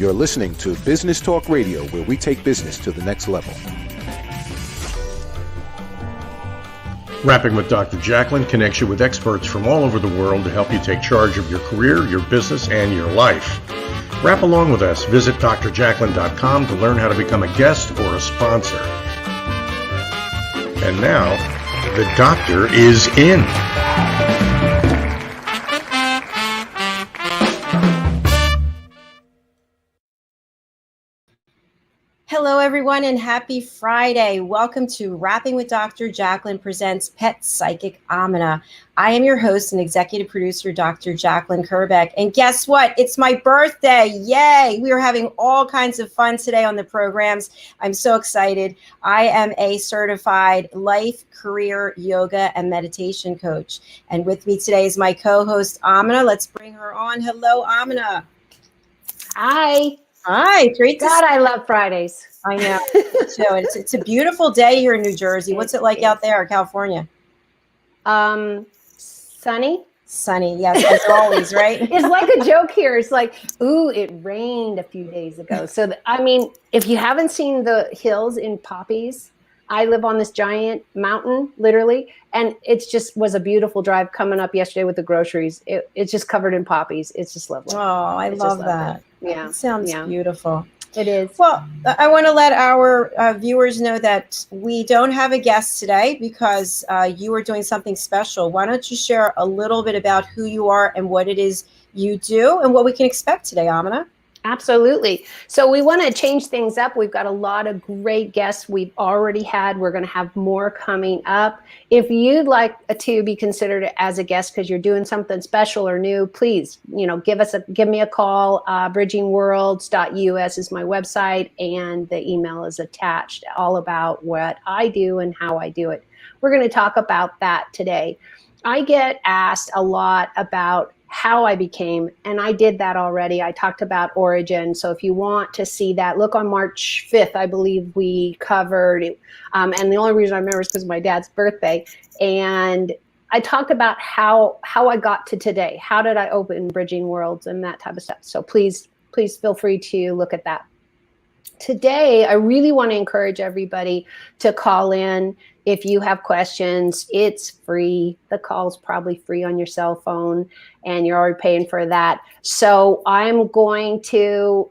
You're listening to Business Talk Radio, where we take business to the next level. Rapping with Dr. Jacalyn connects you with experts from all over the world to help you take charge of your career, your business, and your life. Rap along with us. Visit drjacalyn.com to learn how to become a guest or a sponsor. And now, the doctor is in. Hello, everyone, and happy Friday. Welcome to Rapping with Dr. Jacalyn presents Pet Psychic Aminah. I am your host and executive producer, Dr. Jacalyn Kerbeck. And guess what? It's my birthday. Yay! We are having all kinds of fun today on the programs. I'm so excited. I am a certified life, career, yoga, and meditation coach. And with me today is my co-host, Aminah. Let's bring her on. Hello, Aminah. Hi. Hi, great to God, I love Fridays. I know. So it's a beautiful day here in New Jersey. What's it like out there, California? Sunny. Sunny, yes, as always, right? It's like a joke here. It's like, ooh, it rained a few days ago. So, I mean, if you haven't seen the hills in poppies, I live on this giant mountain, literally, and it just was a beautiful drive coming up yesterday with the groceries. It's just covered in poppies. It's just lovely. Oh, I love that. Yeah. It sounds beautiful. It is. Well, I want to let our viewers know that we don't have a guest today because you are doing something special. Why don't you share a little bit about who you are and what it is you do and what we can expect today, Aminah? Absolutely. So we want to change things up. We've got a lot of great guests we've already had. We're going to have more coming up. If you'd like to be considered as a guest because you're doing something special or new, please, give me a call. bridgingworlds.us is my website, and the email is attached, all about what I do and how I do it. We're going to talk about that today. I get asked a lot about how I became, and I did that already. I talked about origin. So if you want to see that, look on March 5th, I believe we covered it. And the only reason I remember is because of my dad's birthday. And I talked about how I got to today. How did I open Bridging Worlds and that type of stuff. So please feel free to look at that. Today, I really want to encourage everybody to call in. If you have questions, it's free. The call's probably free on your cell phone, and you're already paying for that. So I'm going to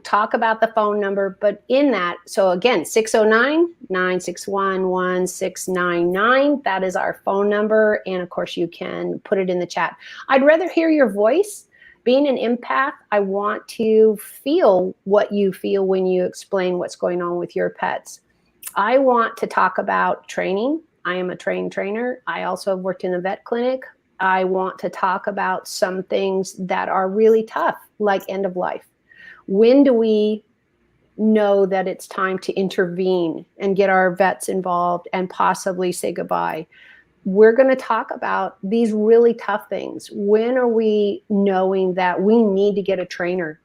talk about the phone number, but in that, so again, 609-961-1699. That is our phone number. And of course, you can put it in the chat. I'd rather hear your voice. Being an empath, I want to feel what you feel when you explain what's going on with your pets. I want to talk about training. I am a trained trainer. I also have worked in a vet clinic. I want to talk about some things that are really tough, like end of life. When do we know that it's time to intervene and get our vets involved and possibly say goodbye? We're going to talk about these really tough things. When are we knowing that we need to get a trainer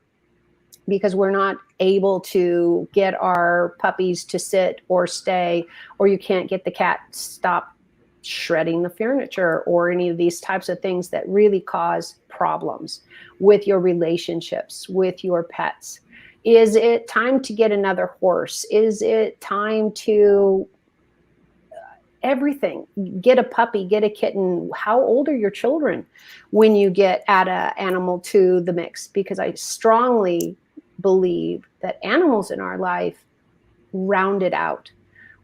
because we're not able to get our puppies to sit or stay, or you can't get the cat to stop shredding the furniture, or any of these types of things that really cause problems with your relationships with your pets? Is it time to get another horse? Is it time to everything? Get a puppy, get a kitten. How old are your children when you add an animal to the mix? Because I strongly believe that animals in our life round it out.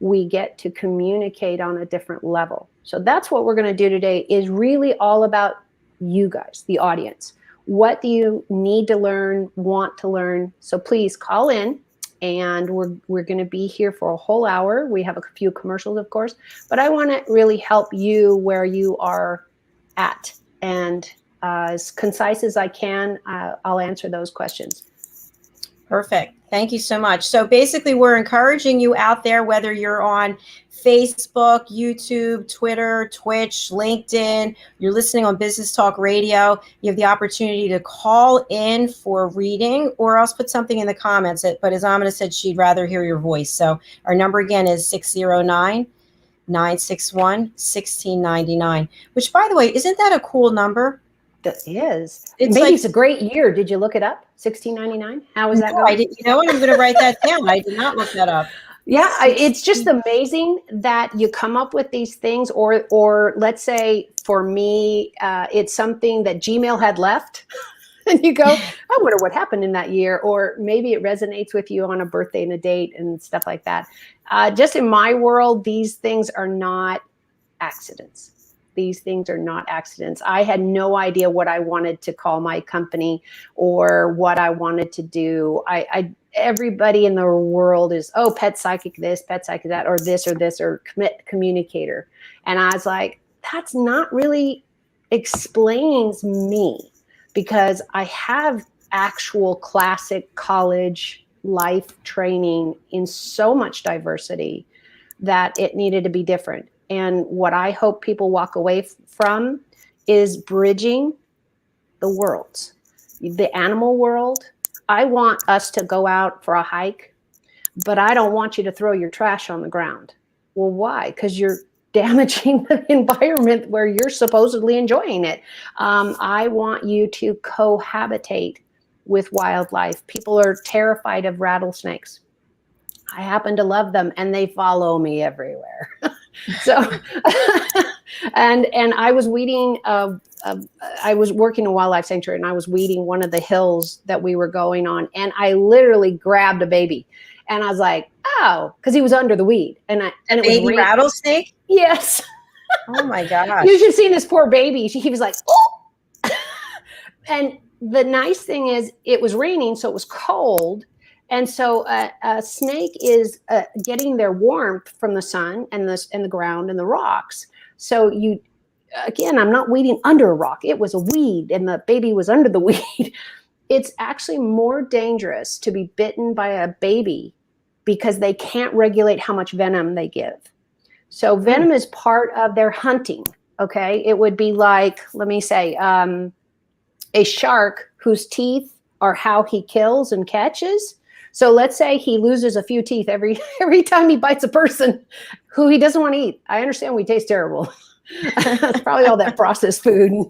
We get to communicate on a different level. So that's what we're going to do today, is really all about you guys, the audience. What do you need to learn, want to learn? So please call in. And we're going to be here for a whole hour. We have a few commercials, of course, but I want to really help you where you are at. And as concise as I can, I'll answer those questions. Perfect. Thank you so much. So basically, we're encouraging you out there, whether you're on Facebook, YouTube, Twitter, Twitch, LinkedIn, you're listening on Business Talk Radio, you have the opportunity to call in for a reading, or else put something in the comments. But as Aminah said, she'd rather hear your voice. So our number again is 609-961-1699, which, by the way, isn't that a cool number? That is. It's Maybe like, it's a great year. Did you look it up? $16.99. How is that No, going? you know what? I'm going to write that down. I did not look that up. Yeah, it's just amazing that you come up with these things, or let's say for me, it's something that Gmail had left. And you go, I wonder what happened in that year. Or maybe it resonates with you on a birthday and a date and stuff like that. Just in my world, these things are not accidents. These things are not accidents. I had no idea what I wanted to call my company or what I wanted to do. Everybody in the world is, pet psychic this, pet psychic that, or this, or communicator. And I was like, that's not really explains me. Because I have actual classic college life training in so much diversity that it needed to be different. And what I hope people walk away from is bridging the worlds. The animal world, I want us to go out for a hike, but I don't want you to throw your trash on the ground. Well, why? Because you're damaging the environment where you're supposedly enjoying it. I want you to cohabitate with wildlife. People are terrified of rattlesnakes. I happen to love them, and they follow me everywhere. So, and I was weeding. I was working in a wildlife sanctuary, and I was weeding one of the hills that we were going on, and I literally grabbed a baby. And I was like, oh, because he was under the weed. And it baby was rattlesnake? Yes. Oh my gosh. You should have seen this poor baby. He was like, oh. And the nice thing is it was raining, so it was cold. And so a snake is getting their warmth from the sun and the ground and the rocks. So again, I'm not weeding under a rock. It was a weed and the baby was under the weed. It's actually more dangerous to be bitten by a baby because they can't regulate how much venom they give. So venom is part of their hunting, okay? It would be like, let me say, a shark whose teeth are how he kills and catches. So let's say he loses a few teeth every time he bites a person who he doesn't want to eat. I understand we taste terrible. It's probably all that processed food.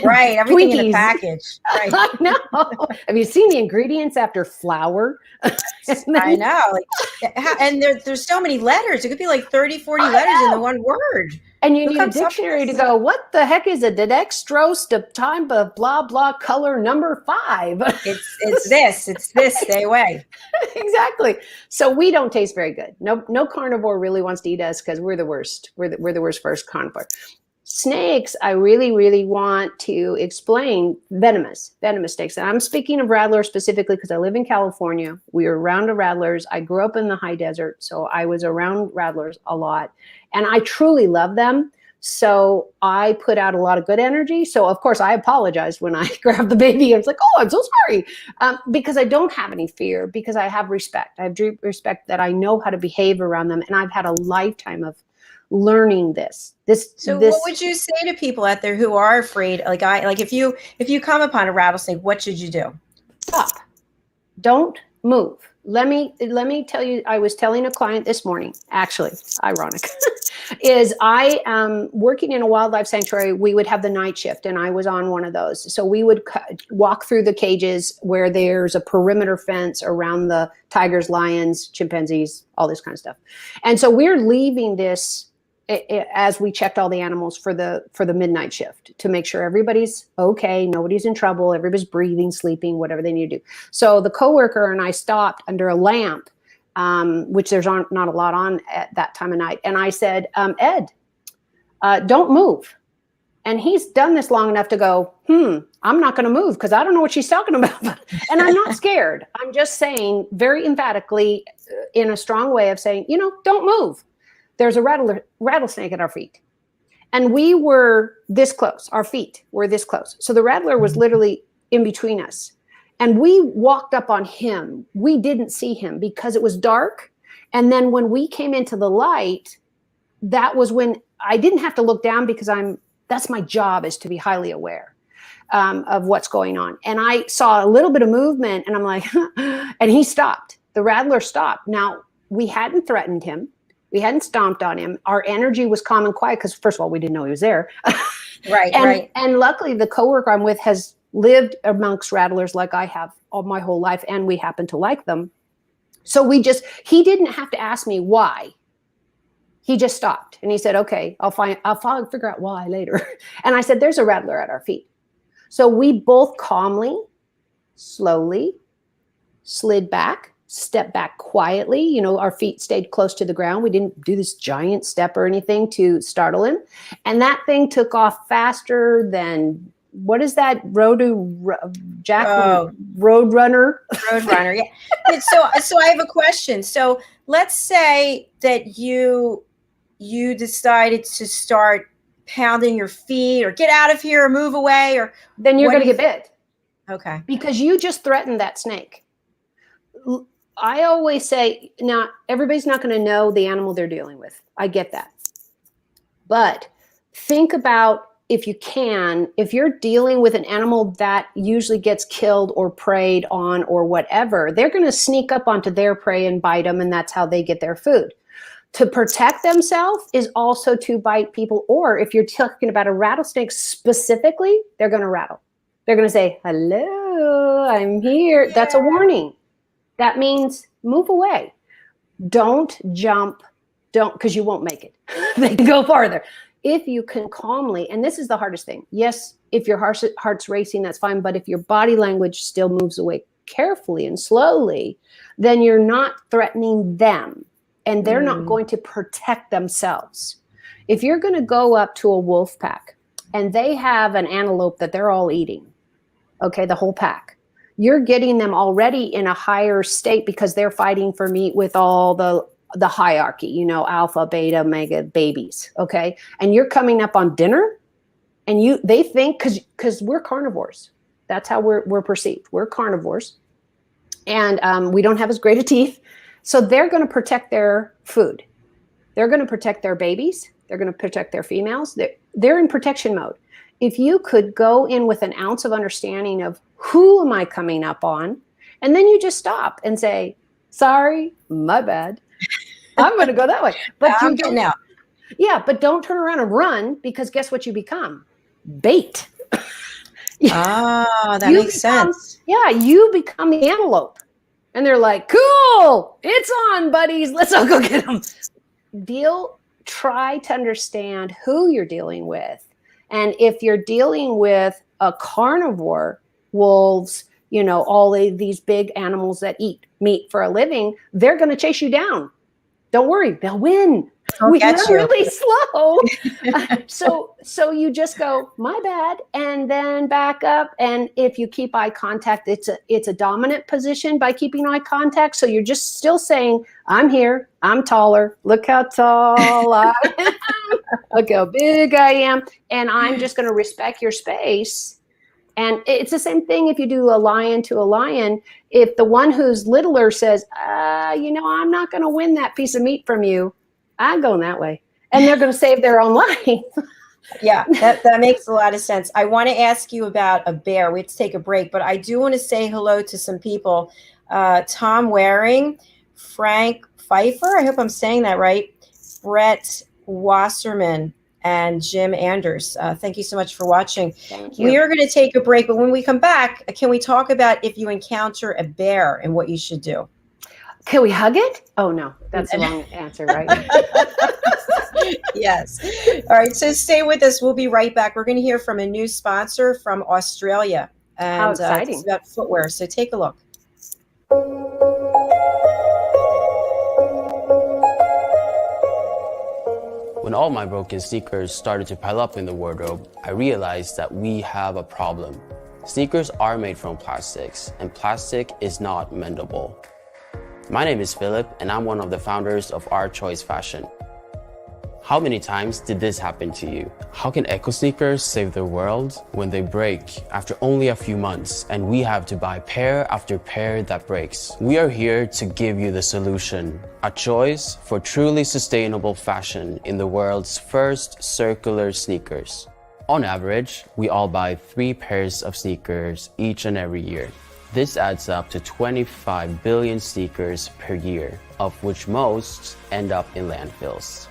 Right, everything in Twinkies. a package. Right. I know. Have you seen the ingredients after flour? I know. And there's so many letters. It could be like 30, 40 letters in the one word. And you need a dictionary to go, what the heck is a dextrose to time of blah, blah, color number 5? It's this, stay away. Exactly. So we don't taste very good. No carnivore really wants to eat us because we're the worst. We're the worst first carnivore. Snakes, I really, really want to explain venomous snakes. And I'm speaking of rattlers specifically because I live in California. We are around the rattlers. I grew up in the high desert, so I was around rattlers a lot. And I truly love them. So I put out a lot of good energy. So of course I apologized when I grabbed the baby. I was like, oh, I'm so sorry. Because I don't have any fear, because I have respect. I have deep respect that I know how to behave around them. And I've had a lifetime of learning this. What would you say to people out there who are afraid? If you come upon a rattlesnake, what should you do? Stop. Don't move. Let me tell you, I was telling a client this morning, actually, ironic, is I am working in a wildlife sanctuary. We would have the night shift, and I was on one of those. So we would walk through the cages where there's a perimeter fence around the tigers, lions, chimpanzees, all this kind of stuff. And so we're leaving this as we checked all the animals for the midnight shift to make sure everybody's okay, nobody's in trouble, everybody's breathing, sleeping, whatever they need to do. So the coworker and I stopped under a lamp, which there's not a lot on at that time of night. And I said, Ed, don't move. And he's done this long enough to go, I'm not going to move because I don't know what she's talking about. And I'm not scared. I'm just saying very emphatically in a strong way of saying, don't move. There's a rattlesnake at our feet. And we were this close. Our feet were this close. So the rattler was literally in between us. And we walked up on him. We didn't see him because it was dark. And then when we came into the light, that was when I didn't have to look down because that's my job, is to be highly aware of what's going on. And I saw a little bit of movement and I'm like, and he stopped. The rattler stopped. Now, we hadn't threatened him. We hadn't stomped on him. Our energy was calm and quiet because, first of all, we didn't know he was there. Right. And luckily, the coworker I'm with has lived amongst rattlers like I have all my whole life, and we happen to like them. So he didn't have to ask me why. He just stopped and he said, okay, I'll figure out why later. And I said, there's a rattler at our feet. So we both calmly, slowly slid back, stepped back quietly. You know, our feet stayed close to the ground. We didn't do this giant step or anything to startle him. And that thing took off faster than, what is that? Jacalyn, Roadrunner. Roadrunner, yeah. So I have a question. So let's say that you decided to start pounding your feet or get out of here or move away, or then you're going to get bit. Okay. Because you just threatened that snake. I always say, now everybody's not going to know the animal they're dealing with. I get that. But think about, if you can, if you're dealing with an animal that usually gets killed or preyed on or whatever, they're going to sneak up onto their prey and bite them, and that's how they get their food. To protect themselves is also to bite people, or if you're talking about a rattlesnake specifically, they're going to rattle. They're going to say, hello, I'm here. Yeah. That's a warning. That means move away. Don't jump, because you won't make it. They can go farther. If you can calmly, and this is the hardest thing. Yes, if your heart's racing, that's fine. But if your body language still moves away carefully and slowly, then you're not threatening them, and they're not going to protect themselves. If you're going to go up to a wolf pack and they have an antelope that they're all eating, okay, the whole pack, you're getting them already in a higher state because they're fighting for meat with all the hierarchy, you know, alpha, beta, omega babies, okay? And you're coming up on dinner, and they think, because we're carnivores. That's how we're perceived. We're carnivores. And we don't have as great a teeth. So they're going to protect their food. They're going to protect their babies. They're going to protect their females. They're in protection mode. If you could go in with an ounce of understanding of who am I coming up on, and then you just stop and say, sorry, my bad. I'm going to go that way. But you don't now. Yeah, but don't turn around and run, because guess what you become? Bait. Ah, that makes sense. Yeah, you become the antelope. And they're like, cool, it's on, buddies. Let's all go get them. Try to understand who you're dealing with. And if you're dealing with a carnivore, wolves, you know, all these big animals that eat meat for a living, they're going to chase you down. Don't worry, they'll win. We're really slow. So you just go, my bad, and then back up. And if you keep eye contact, it's a dominant position by keeping eye contact. So you're just still saying, I'm here, I'm taller, look how tall I am, look how big I am, and I'm just going to respect your space. And it's the same thing if you do a lion to a lion. If the one who's littler says, you know, I'm not going to win that piece of meat from you, I'm going that way. And they're going to save their own life. Yeah, that makes a lot of sense. I want to ask you about a bear. We have to take a break, but I do want to say hello to some people. Tom Waring, Frank Pfeiffer, I hope I'm saying that right, Brett Wasserman, and Jim Anders. Thank you so much for watching. Thank you. We are going to take a break, but when we come back, can we talk about if you encounter a bear and what you should do? Can we hug it? Oh, no, that's the wrong answer, right? Yes. All right, so stay with us. We'll be right back. We're going to hear from a new sponsor from Australia. And how exciting. It's about footwear, so take a look. When all my broken sneakers started to pile up in the wardrobe, I realized that we have a problem. Sneakers are made from plastics, and plastic is not mendable. My name is Philip, and I'm one of the founders of Our Choice Fashion. How many times did this happen to you? How can eco sneakers save the world when they break after only a few months and we have to buy pair after pair that breaks? We are here to give you the solution, a choice for truly sustainable fashion in the world's first circular sneakers. On average, we all buy 3 pairs of sneakers each and every year. This adds up to 25 billion sneakers per year, of which most end up in landfills.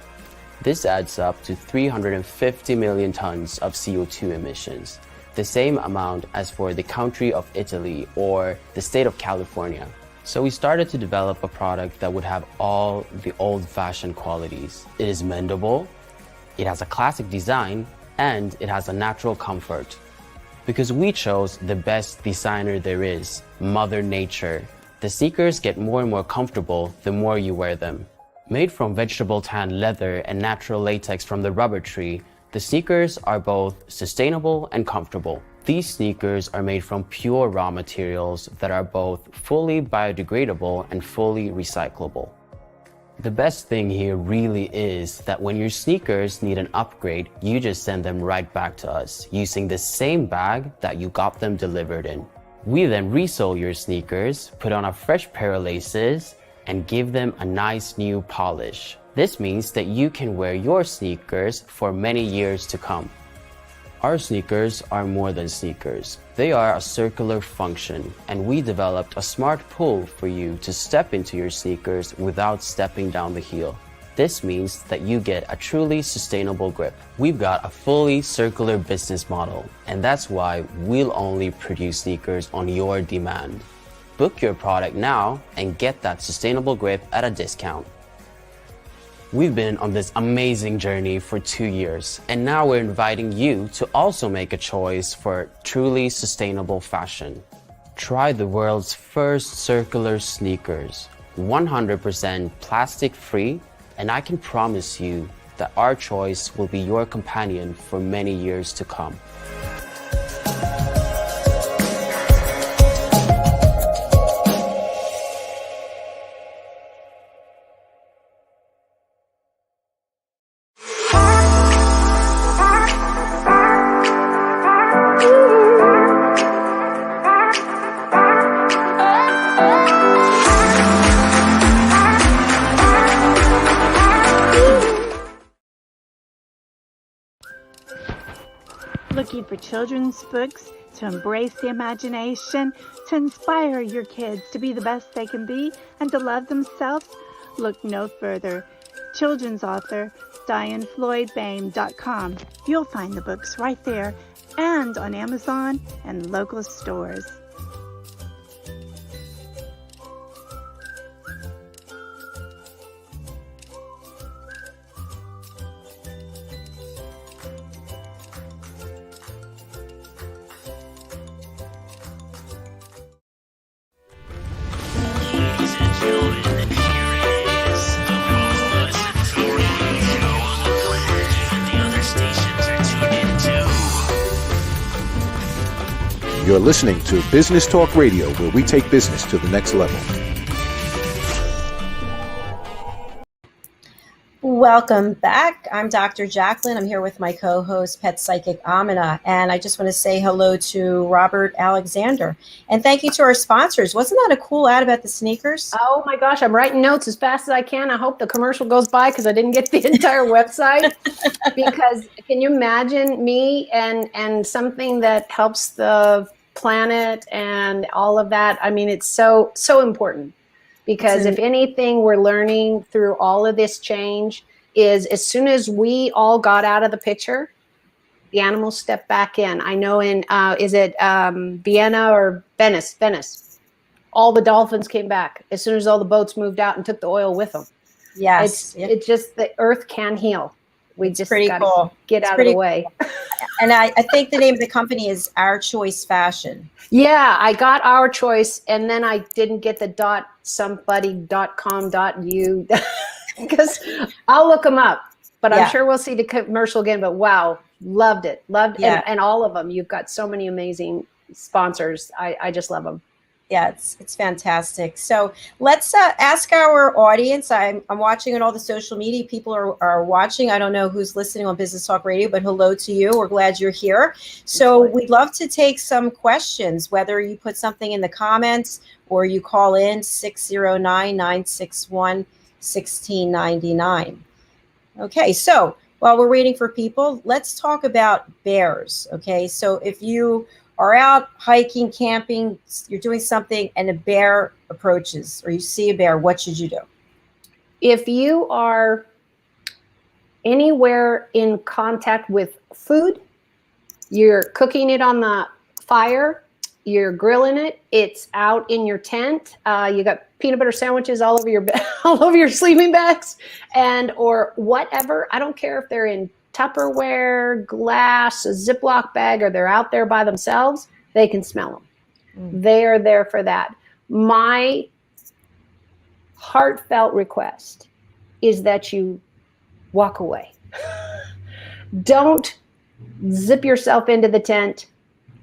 This adds up to 350 million tons of CO2 emissions. the same amount as for the country of Italy or the state of California. So we started to develop a product that would have all the old-fashioned qualities. It is mendable, it has a classic design, and it has a natural comfort. Because we chose the best designer there is, Mother Nature. The sneakers get more and more comfortable the more you wear them. Made from vegetable tan leather and natural latex from the rubber tree, the sneakers are both sustainable and comfortable. These sneakers are made from pure raw materials that are both fully biodegradable and fully recyclable. The best thing here really is that when your sneakers need an upgrade, you just send them right back to us using the same bag that you got them delivered in. We then resole your sneakers, put on a fresh pair of laces, and give them a nice new polish. This means that you can wear your sneakers for many years to come. Our sneakers are more than sneakers. They are a circular function, and we developed a smart pull for you to step into your sneakers without stepping down the heel. This means that you get a truly sustainable grip. We've got a fully circular business model, and that's why we'll only produce sneakers on your demand. Book your product now and get that sustainable grip at a discount. We've been on this amazing journey for 2 years, and now we're inviting you to also make a choice for truly sustainable fashion. Try the world's first circular sneakers, 100% plastic free, and I can promise you that our choice will be your companion for many years to come. Looking for children's books to embrace the imagination, to inspire your kids to be the best they can be and to love themselves? Look no further. Children's author DianeFloydBain.com. You'll find the books right there and on Amazon and local stores. You're listening to Business Talk Radio, where we take business to the next level. Welcome back. I'm Dr. Jacalyn. I'm here with my co-host, Pet Psychic Aminah, and I just want to say hello to Robert Alexander. And thank you to our sponsors. Wasn't that a cool ad about the sneakers? Oh my gosh, I'm writing notes as fast as I can. I hope the commercial goes by because I didn't get the entire website. Because can you imagine me and something that helps the planet and all of that? I mean, it's so important. Because if anything we're learning through all of this change is as soon as we all got out of the picture, the animals stepped back in. I know in, is it Vienna or Venice? Venice. All the dolphins came back as soon as all the boats moved out and took the oil with them. Yes. It's just the earth can heal. We just got to get out of the way. And I think the name of the company is Our Choice Fashion. Yeah, I got Our Choice, and then I didn't get the .somebody.com.u because I'll look them up. But I'm sure we'll see the commercial again. But wow, loved it. And all of them. You've got so many amazing sponsors. I just love them. Yeah, it's fantastic. So let's ask our audience. I'm watching on all the social media. People are watching. I don't know who's listening on Business Talk Radio, but hello to you. We're glad you're here. So we'd love to take some questions, whether you put something in the comments or you call in 609-961-1699. Okay, so while we're waiting for people, let's talk about bears. Okay, so if you are out hiking, camping, you're doing something and a bear approaches or you see a bear, what should you do? If you are anywhere in contact with food, You're cooking it on the fire. You're grilling it. It's out in your tent. You got peanut butter sandwiches all over your all over your sleeping bags, and or whatever. I don't care if they're in Tupperware, glass, a Ziploc bag, or they're out there by themselves. They can smell them. They are there for that. My heartfelt request is that you walk away. Don't zip yourself into the tent.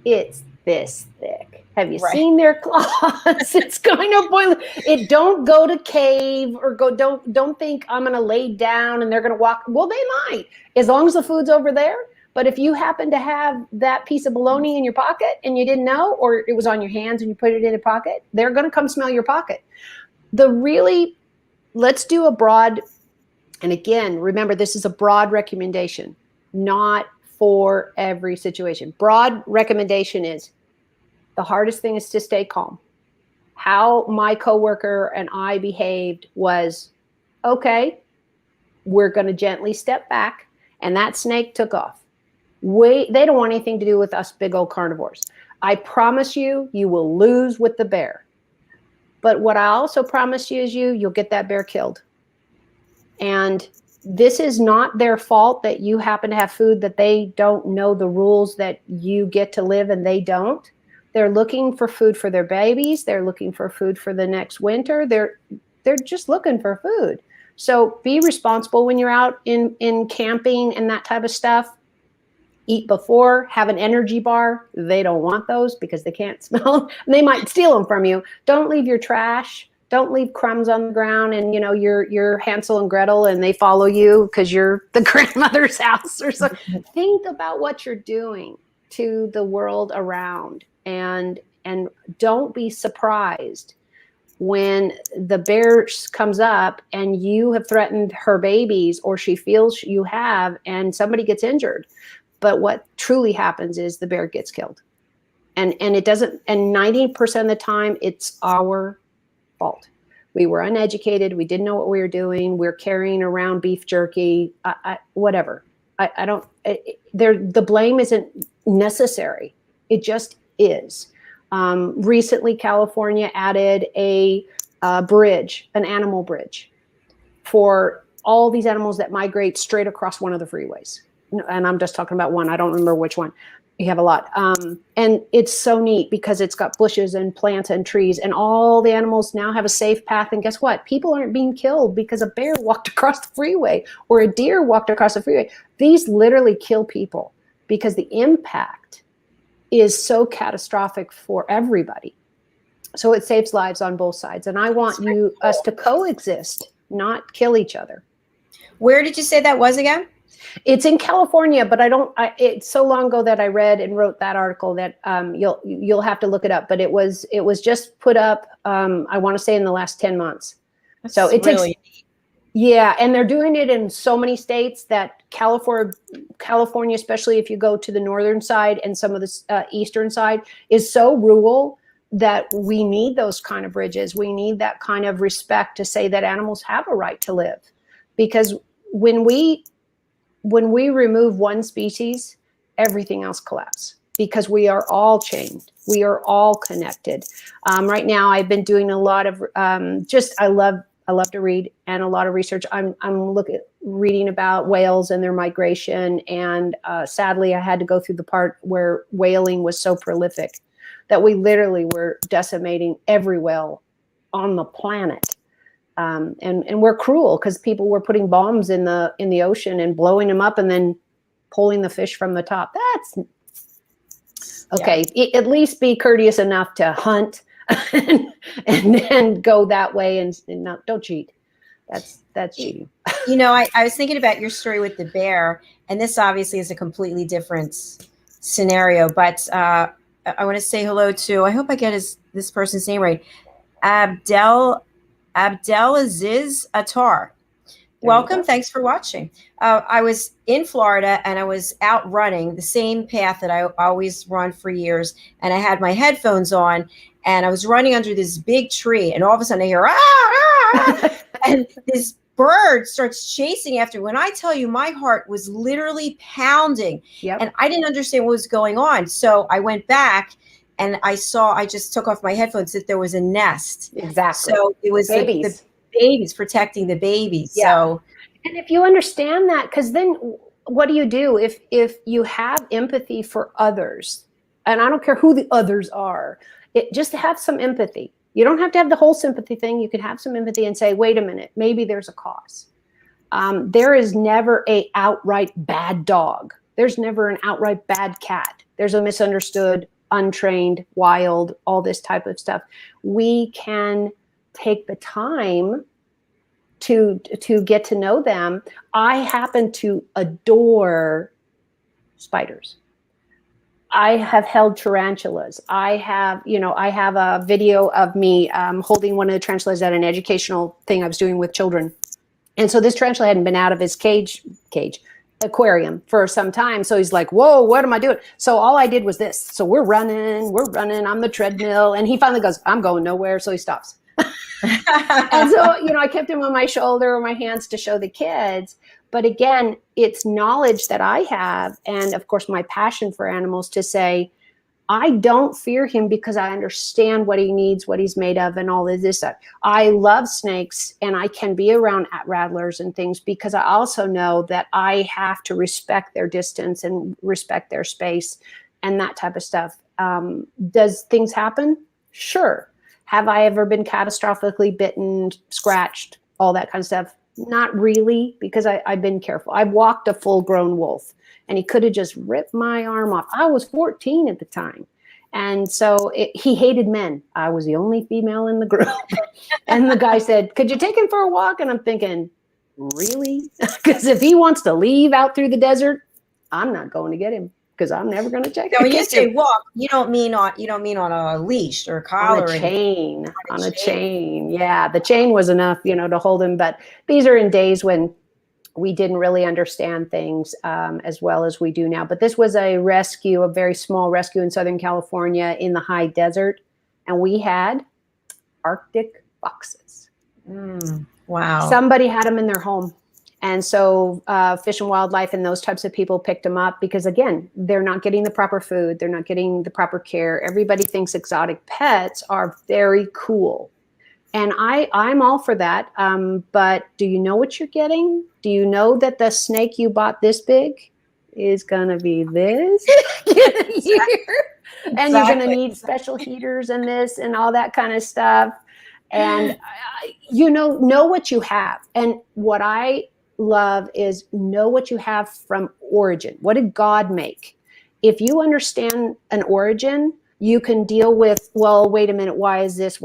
It's this thick. Have you seen their claws? It's kind of boiling. It don't go to cave or go. Don't think I'm going to lay down and they're going to walk. Well, they might, as long as the food's over there. But if you happen to have that piece of bologna in your pocket and you didn't know, or it was on your hands and you put it in a pocket, they're going to come smell your pocket. Let's do a broad, and again, remember, this is a broad recommendation, not for every situation. Broad recommendation is the hardest thing is to stay calm. How my coworker and I behaved was, okay, we're going to gently step back, and that snake took off. They don't want anything to do with us big old carnivores. I promise you, you will lose with the bear. But what I also promise you is you'll get that bear killed. And this is not their fault that you happen to have food that they don't know the rules that you get to live and they don't. They're looking for food for their babies. They're looking for food for the next winter. They're just looking for food. So be responsible when you're out in camping and that type of stuff. Eat before, have an energy bar. They don't want those because they can't smell them. They might steal them from you. Don't leave your trash. Don't leave crumbs on the ground and, you're Hansel and Gretel and they follow you because you're the grandmother's house or something. Think about what you're doing to the world around and don't be surprised when the bear comes up and you have threatened her babies or she feels you have and somebody gets injured. But what truly happens is the bear gets killed. And it doesn't, and 90% of the time it's our fault. We were uneducated. We didn't know what we were doing. We're carrying around beef jerky, whatever. The blame isn't necessary. It just is. Recently, California added a bridge, an animal bridge for all these animals that migrate straight across one of the freeways. And I'm just talking about one. I don't remember which one. You have a lot. And it's so neat because it's got bushes and plants and trees and all the animals now have a safe path. And guess what? People aren't being killed because a bear walked across the freeway or a deer walked across the freeway. These literally kill people because the impact is so catastrophic for everybody. So it saves lives on both sides. And I want us to coexist, not kill each other. Where did you say that was again? It's in California, but it's so long ago that I read and wrote that article that you'll have to look it up. But it was just put up, I want to say in the last 10 months. So it takes, yeah. And they're doing it in so many states that California, especially if you go to the northern side and some of the eastern side, is so rural that we need those kind of bridges. We need that kind of respect to say that animals have a right to live, because when we remove one species, everything else collapses because we are all chained. We are all connected. Right now, I've been doing a lot of I love to read and a lot of research. I'm reading about whales and their migration. And sadly, I had to go through the part where whaling was so prolific that we literally were decimating every whale on the planet. And we're cruel because people were putting bombs in the ocean and blowing them up and then pulling the fish from the top. That's okay. Yeah. At least be courteous enough to hunt and then go that way and don't cheat. That's cheating. I was thinking about your story with the bear, and this obviously is a completely different scenario, but I want to say hello to, I hope I get this person's name right, Abdelaziz Attar. Welcome. Thanks for watching. I was in Florida and I was out running the same path that I always run for years. And I had my headphones on and I was running under this big tree. And all of a sudden I hear, ah, ah, ah, and this bird starts chasing after. When I tell you, my heart was literally pounding, and I didn't understand what was going on. So I went back and I just took off my headphones, that there was a nest. Exactly. So it was the babies, protecting the babies. Yeah. So, and if you understand that, because then what do? If you have empathy for others, and I don't care who the others are, just to have some empathy. You don't have to have the whole sympathy thing. You can have some empathy and say, wait a minute, maybe there's a cause. There is never a outright bad dog. There's never an outright bad cat. There's a misunderstood, untrained, wild, all this type of stuff. We can take the time to get to know them. I happen to adore spiders. I have held tarantulas. I have a video of me holding one of the tarantulas at an educational thing I was doing with children. And so this tarantula hadn't been out of his cage aquarium for some time. So he's like, whoa, what am I doing? So all I did was this. So we're running on the treadmill. And he finally goes, I'm going nowhere. So he stops. And so, I kept him on my shoulder or my hands to show the kids. But again, it's knowledge that I have, and of course, my passion for animals, to say, I don't fear him because I understand what he needs, what he's made of, and all of this stuff. I love snakes, and I can be around rattlers and things because I also know that I have to respect their distance and respect their space and that type of stuff. Does things happen? Sure. Have I ever been catastrophically bitten, scratched, all that kind of stuff? Not really, because I've been careful. I walked a full-grown wolf, and he could have just ripped my arm off. I was 14 at the time. And so he hated men. I was the only female in the group. And the guy said, could you take him for a walk? And I'm thinking, really? Because if he wants to leave out through the desert, I'm not going to get him, because I'm never going to check him. When you say walk, you don't mean on a leash or a collar. On a chain. Yeah, the chain was enough, to hold him. But these are in days when we didn't really understand things as well as we do now. But this was a very small rescue in Southern California in the high desert. And we had Arctic foxes. Wow. Somebody had them in their home. And so Fish and Wildlife and those types of people picked them up because, again, they're not getting the proper food. They're not getting the proper care. Everybody thinks exotic pets are very cool. And I'm all for that. But do you know what you're getting? Do you know that the snake you bought this big is going to be this here? And you're going to need special heaters and this and all that kind of stuff. And, know what you have. And what I love is know what you have from origin. What did God make? If you understand an origin, you can deal with, well, wait a minute, why is this?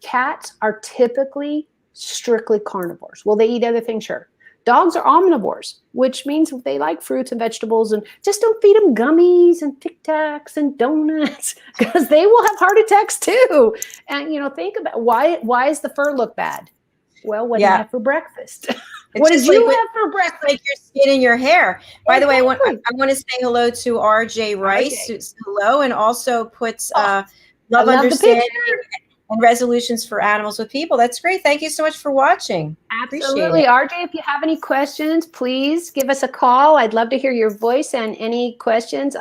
Cats are typically strictly carnivores. Will they eat other things? Sure. Dogs are omnivores, which means they like fruits and vegetables, and just don't feed them gummies and Tic Tacs and donuts, because they will have heart attacks too. And, think about why does the fur look bad? Well, what do you have for breakfast? What did you have for breakfast? Like your skin and your hair. By the way, I want to say hello to RJ Rice. Who's hello, and also puts love, understanding, and resolutions for animals with people. That's great. Thank you so much for watching. Absolutely. RJ, if you have any questions, please give us a call. I'd love to hear your voice and any questions.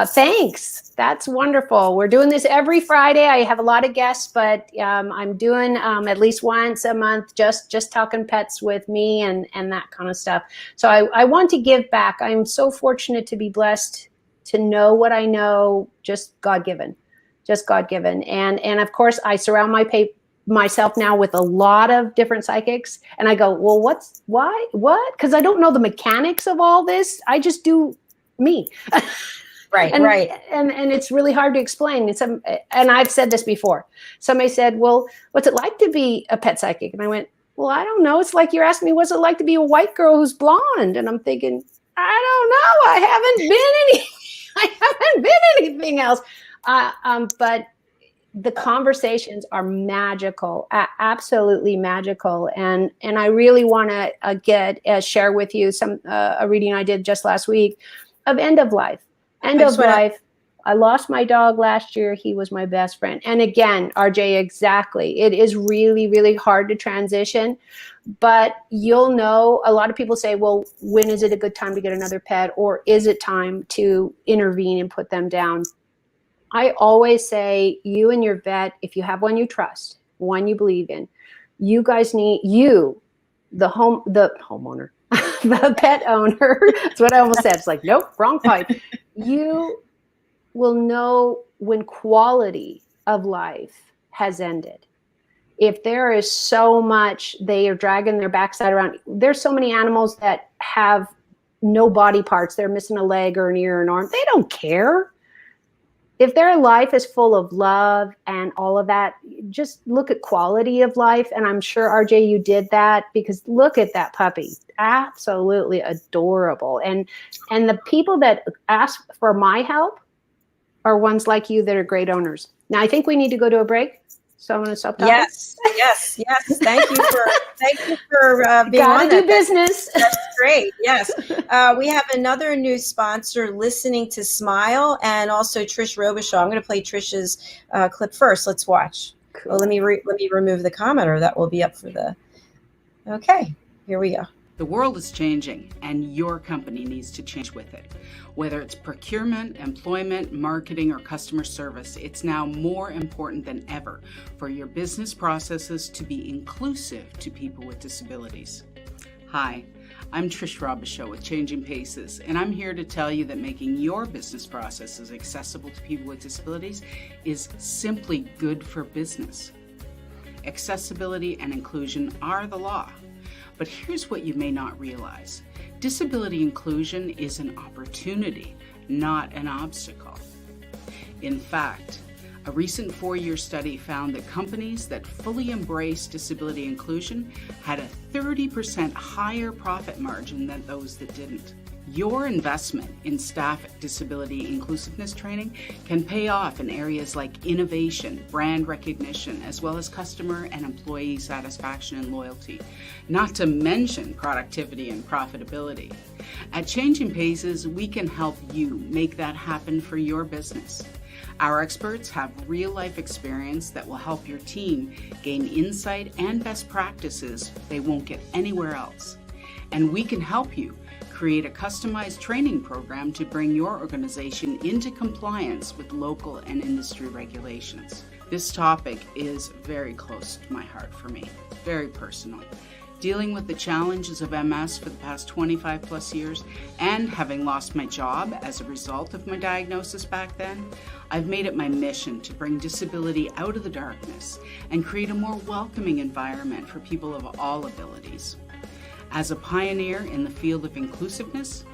Thanks. That's wonderful. We're doing this every Friday. I have a lot of guests, but I'm doing at least once a month, just talking pets with me and that kind of stuff. So I want to give back. I'm so fortunate to be blessed to know what I know, just God-given. And of course, I surround myself now with a lot of different psychics. And I go, well, why? Because I don't know the mechanics of all this. I just do me. Right. And it's really hard to explain. And I've said this before. Somebody said, well, what's it like to be a pet psychic? And I went, well, I don't know. It's like you're asking me, what's it like to be a white girl who's blonde? And I'm thinking, I don't know. I haven't been anything else. But the conversations are magical, absolutely magical. And I really want to share with you a reading I did just last week of end of life. I lost my dog last year. He was my best friend. And again, RJ, exactly. It is really, really hard to transition. But you'll know, a lot of people say, well, when is it a good time to get another pet? Or is it time to intervene and put them down? I always say, you and your vet, if you have one you trust, one you believe in, you guys need, the homeowner, the pet owner, that's what I almost said. It's like, nope, wrong pipe. You will know when quality of life has ended. If there is so much, they are dragging their backside around. There's so many animals that have no body parts. They're missing a leg or an ear or an arm. They don't care. If their life is full of love and all of that, just look at quality of life. And I'm sure, RJ, you did that, because look at that puppy. Absolutely adorable. And the people that ask for my help are ones like you that are great owners. Now, I think we need to go to a break. So I'm going to stop talking. Yes. Thank you for being Gotta on do that. business. That's great. Yes. We have another new sponsor, Listening to Smile, and also Trish Robichaud. I'm going to play Trish's clip first. Let's watch. Cool. Oh, let me remove the commenter. That will be up for the. Okay, here we go. The world is changing, and your company needs to change with it. Whether it's procurement, employment, marketing, or customer service, it's now more important than ever for your business processes to be inclusive to people with disabilities. Hi, I'm Trish Robichaud with Changing Paces, and I'm here to tell you that making your business processes accessible to people with disabilities is simply good for business. Accessibility and inclusion are the law. But here's what you may not realize. Disability inclusion is an opportunity, not an obstacle. In fact, a recent 4-year study found that companies that fully embraced disability inclusion had a 30% higher profit margin than those that didn't. Your investment in staff disability inclusiveness training can pay off in areas like innovation, brand recognition, as well as customer and employee satisfaction and loyalty, not to mention productivity and profitability. At Changing Paces, we can help you make that happen for your business. Our experts have real-life experience that will help your team gain insight and best practices they won't get anywhere else. And we can help you create a customized training program to bring your organization into compliance with local and industry regulations. This topic is very close to my heart for me, very personal. Dealing with the challenges of MS for the past 25 plus years and having lost my job as a result of my diagnosis back then, I've made it my mission to bring disability out of the darkness and create a more welcoming environment for people of all abilities. As a pioneer in the field of inclusiveness,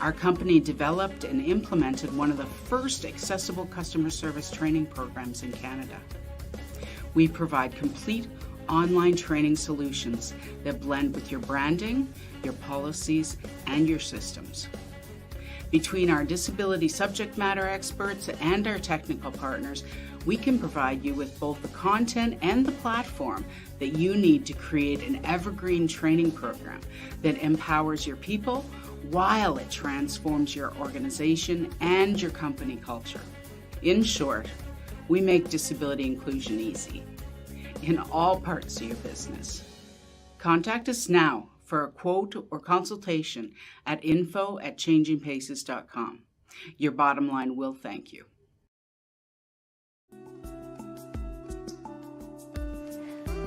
our company developed and implemented one of the first accessible customer service training programs in Canada. We provide complete online training solutions that blend with your branding, your policies, and your systems. Between our disability subject matter experts and our technical partners, we can provide you with both the content and the platform that you need to create an evergreen training program that empowers your people while it transforms your organization and your company culture. In short, we make disability inclusion easy in all parts of your business. Contact us now for a quote or consultation at info@changingpaces.com. Your bottom line will thank you.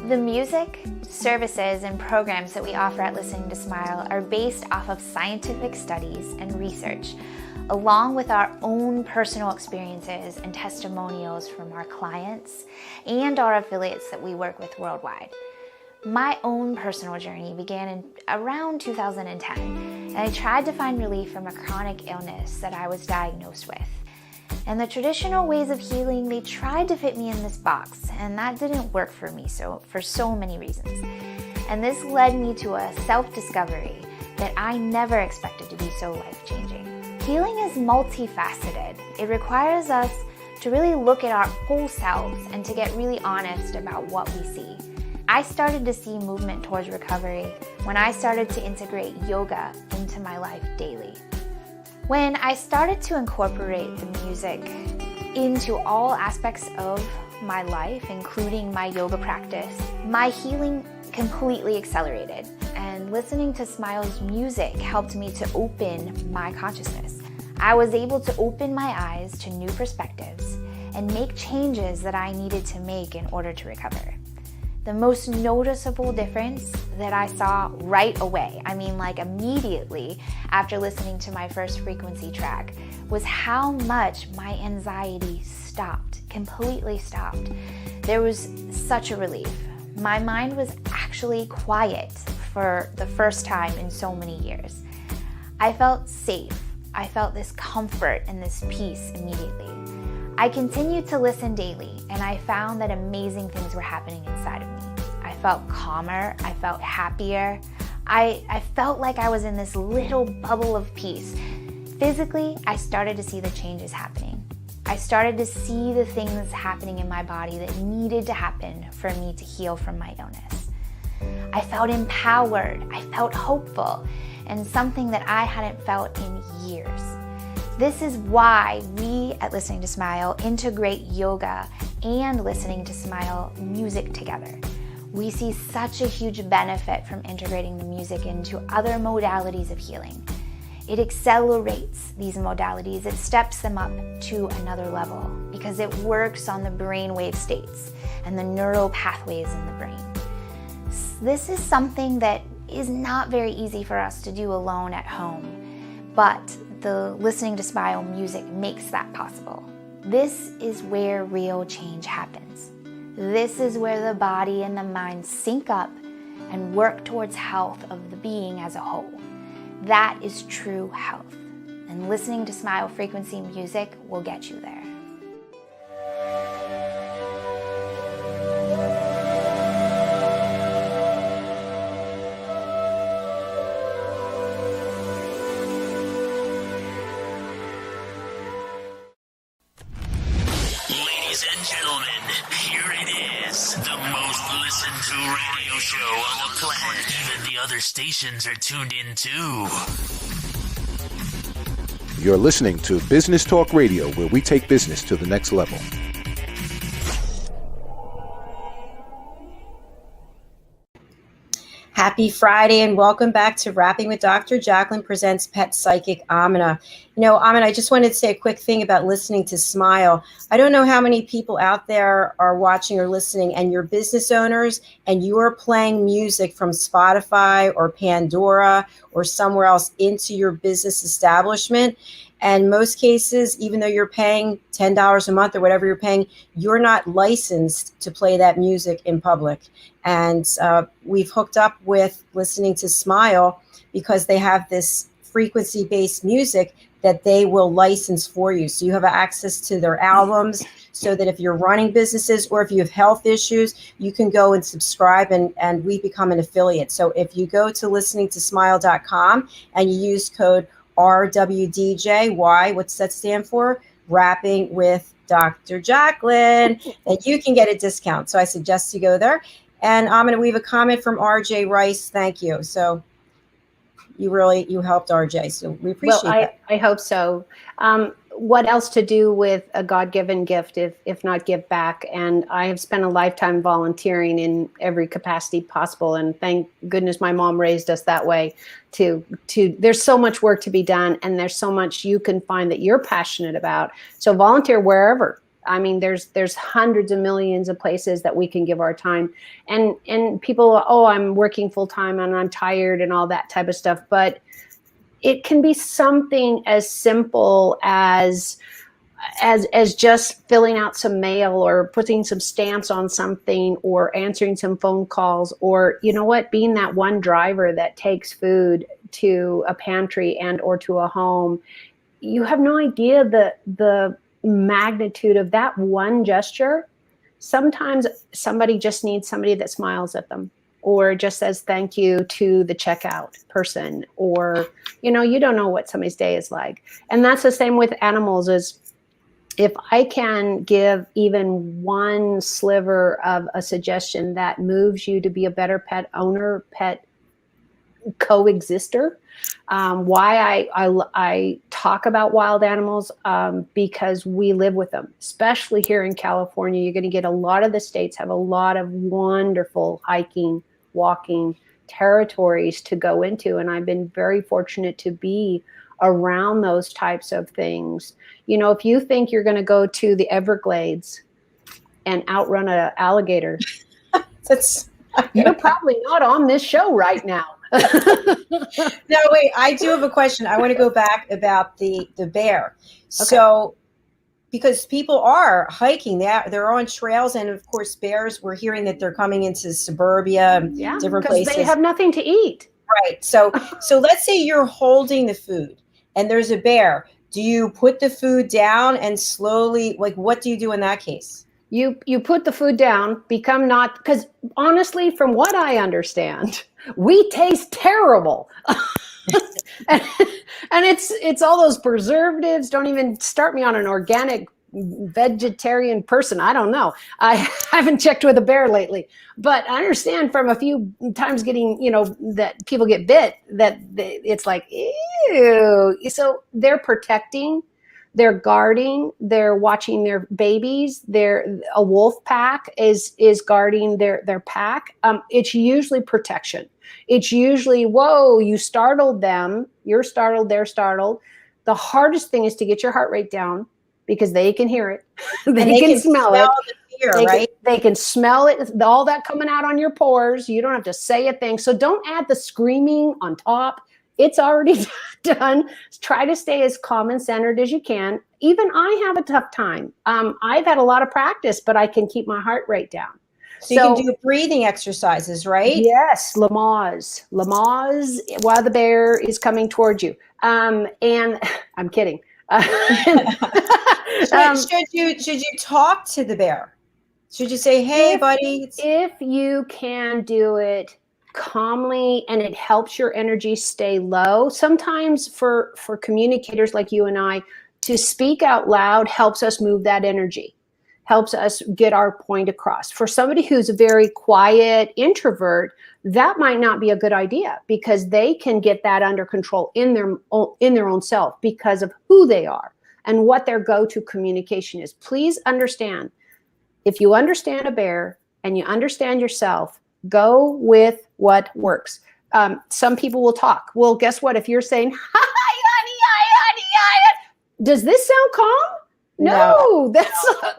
The music, services, and programs that we offer at Listening to Smile are based off of scientific studies and research, along with our own personal experiences and testimonials from our clients and our affiliates that we work with worldwide. My own personal journey began in around 2010, and I tried to find relief from a chronic illness that I was diagnosed with. And the traditional ways of healing, they tried to fit me in this box, and that didn't work for me for so many reasons. And this led me to a self-discovery that I never expected to be so life-changing. Healing is multifaceted. It requires us to really look at our whole selves and to get really honest about what we see. I started to see movement towards recovery when I started to integrate yoga into my life daily. When I started to incorporate the music into all aspects of my life, including my yoga practice, my healing completely accelerated. And listening to Smile's music helped me to open my consciousness. I was able to open my eyes to new perspectives and make changes that I needed to make in order to recover. The most noticeable difference that I saw right away, I mean like immediately after listening to my first frequency track, was how much my anxiety stopped, completely stopped. There was such a relief. My mind was actually quiet for the first time in so many years. I felt safe. I felt this comfort and this peace immediately. I continued to listen daily, and I found that amazing things were happening inside of me. I felt calmer, I felt happier. I felt like I was in this little bubble of peace. Physically, I started to see the changes happening. I started to see the things happening in my body that needed to happen for me to heal from my illness. I felt empowered, I felt hopeful, and something that I hadn't felt in years. This is why we at Listening to Smile integrate yoga and Listening to Smile music together. We see such a huge benefit from integrating the music into other modalities of healing. It accelerates these modalities, it steps them up to another level because it works on the brainwave states and the neural pathways in the brain. This is something that is not very easy for us to do alone at home, but the Listening to Smile music makes that possible. This is where real change happens. This is where the body and the mind sync up and work towards health of the being as a whole. That is true health, and Listening to Smile frequency music will get you there. Ladies and gentlemen, here it is, the most listened to radio show on the planet. Even the other stations are tuned in too. You're listening to Business Talk Radio, where we take business to the next level. Happy Friday and welcome back to Rapping with Dr. Jacalyn presents Pet Psychic Aminah. You know, Aminah, I just wanted to say a quick thing about Listening to Smile. I don't know how many people out there are watching or listening and you're business owners and you are playing music from Spotify or Pandora or somewhere else into your business establishment. And most cases, even though you're paying $10 a month or whatever you're paying, you're not licensed to play that music in public. And we've hooked up with Listening to Smile because they have this frequency-based music that they will license for you. So you have access to their albums so that if you're running businesses or if you have health issues, you can go and subscribe and we become an affiliate. So if you go to listeningtosmile.com and you use code RWDJY, what's that stand for? Rapping with Dr. Jacalyn, and you can get a discount. So I suggest you go there. And we have a comment from RJ Rice. Thank you. So you helped RJ. So we appreciate that. I hope so. What else to do with a God-given gift if not give back? And I have spent a lifetime volunteering in every capacity possible. And thank goodness my mom raised us that way to there's so much work to be done and there's so much you can find that you're passionate about. So volunteer wherever. I mean, there's hundreds of millions of places that we can give our time and people, I'm working full time and I'm tired and all that type of stuff. But it can be something as simple as just filling out some mail or putting some stamps on something or answering some phone calls or, you know what, being that one driver that takes food to a pantry and or to a home. You have no idea the magnitude of that one gesture. Sometimes somebody just needs somebody that smiles at them or just says thank you to the checkout person, or, you don't know what somebody's day is like. And that's the same with animals. Is if I can give even one sliver of a suggestion that moves you to be a better pet owner, pet coexister. Why I talk about wild animals, because we live with them, especially here in California. You're going to get a lot of the states have a lot of wonderful hiking, walking territories to go into. And I've been very fortunate to be around those types of things. You know, if you think you're going to go to the Everglades and outrun an alligator, you're probably not on this show right now. No, wait, I do have a question. I want to go back about the bear. Okay. So, because people are hiking, they're on trails, and of course, bears, we're hearing that they're coming into suburbia, different places. They have nothing to eat. Right. So let's say you're holding the food and there's a bear. Do you put the food down and slowly, like, what do you do in that case? You put the food down, because honestly, from what I understand, we taste terrible. and it's all those preservatives. Don't even start me on an organic vegetarian person. I don't know. I haven't checked with a bear lately, but I understand from a few times getting, that people get bit, that it's like, ew. So they're protecting, they're guarding, they're watching their babies. A wolf pack is guarding their pack. It's usually protection. It's usually, whoa, you startled them. You're startled. They're startled. The hardest thing is to get your heart rate down, because they can hear it. They can smell it. The fear, right? They can smell it. All that coming out on your pores. You don't have to say a thing. So don't add the screaming on top. It's already done. Try to stay as calm and centered as you can. Even I have a tough time. I've had a lot of practice, but I can keep my heart rate down. So you can do breathing exercises, right? Yes, Lamaze, while the bear is coming towards you. And I'm kidding. Should you talk to the bear? Should you say, "Hey, buddy"? If you can do it calmly and it helps your energy stay low. Sometimes for communicators like you and I, to speak out loud helps us move that energy, helps us get our point across. For somebody who's a very quiet introvert, that might not be a good idea, because they can get that under control in their own self because of who they are and what their go-to communication is. Please understand, if you understand a bear and you understand yourself, go with what works. Some people will talk. Well, guess what? If you're saying, "Hi, honey, hi, honey, hi," does this sound calm? No,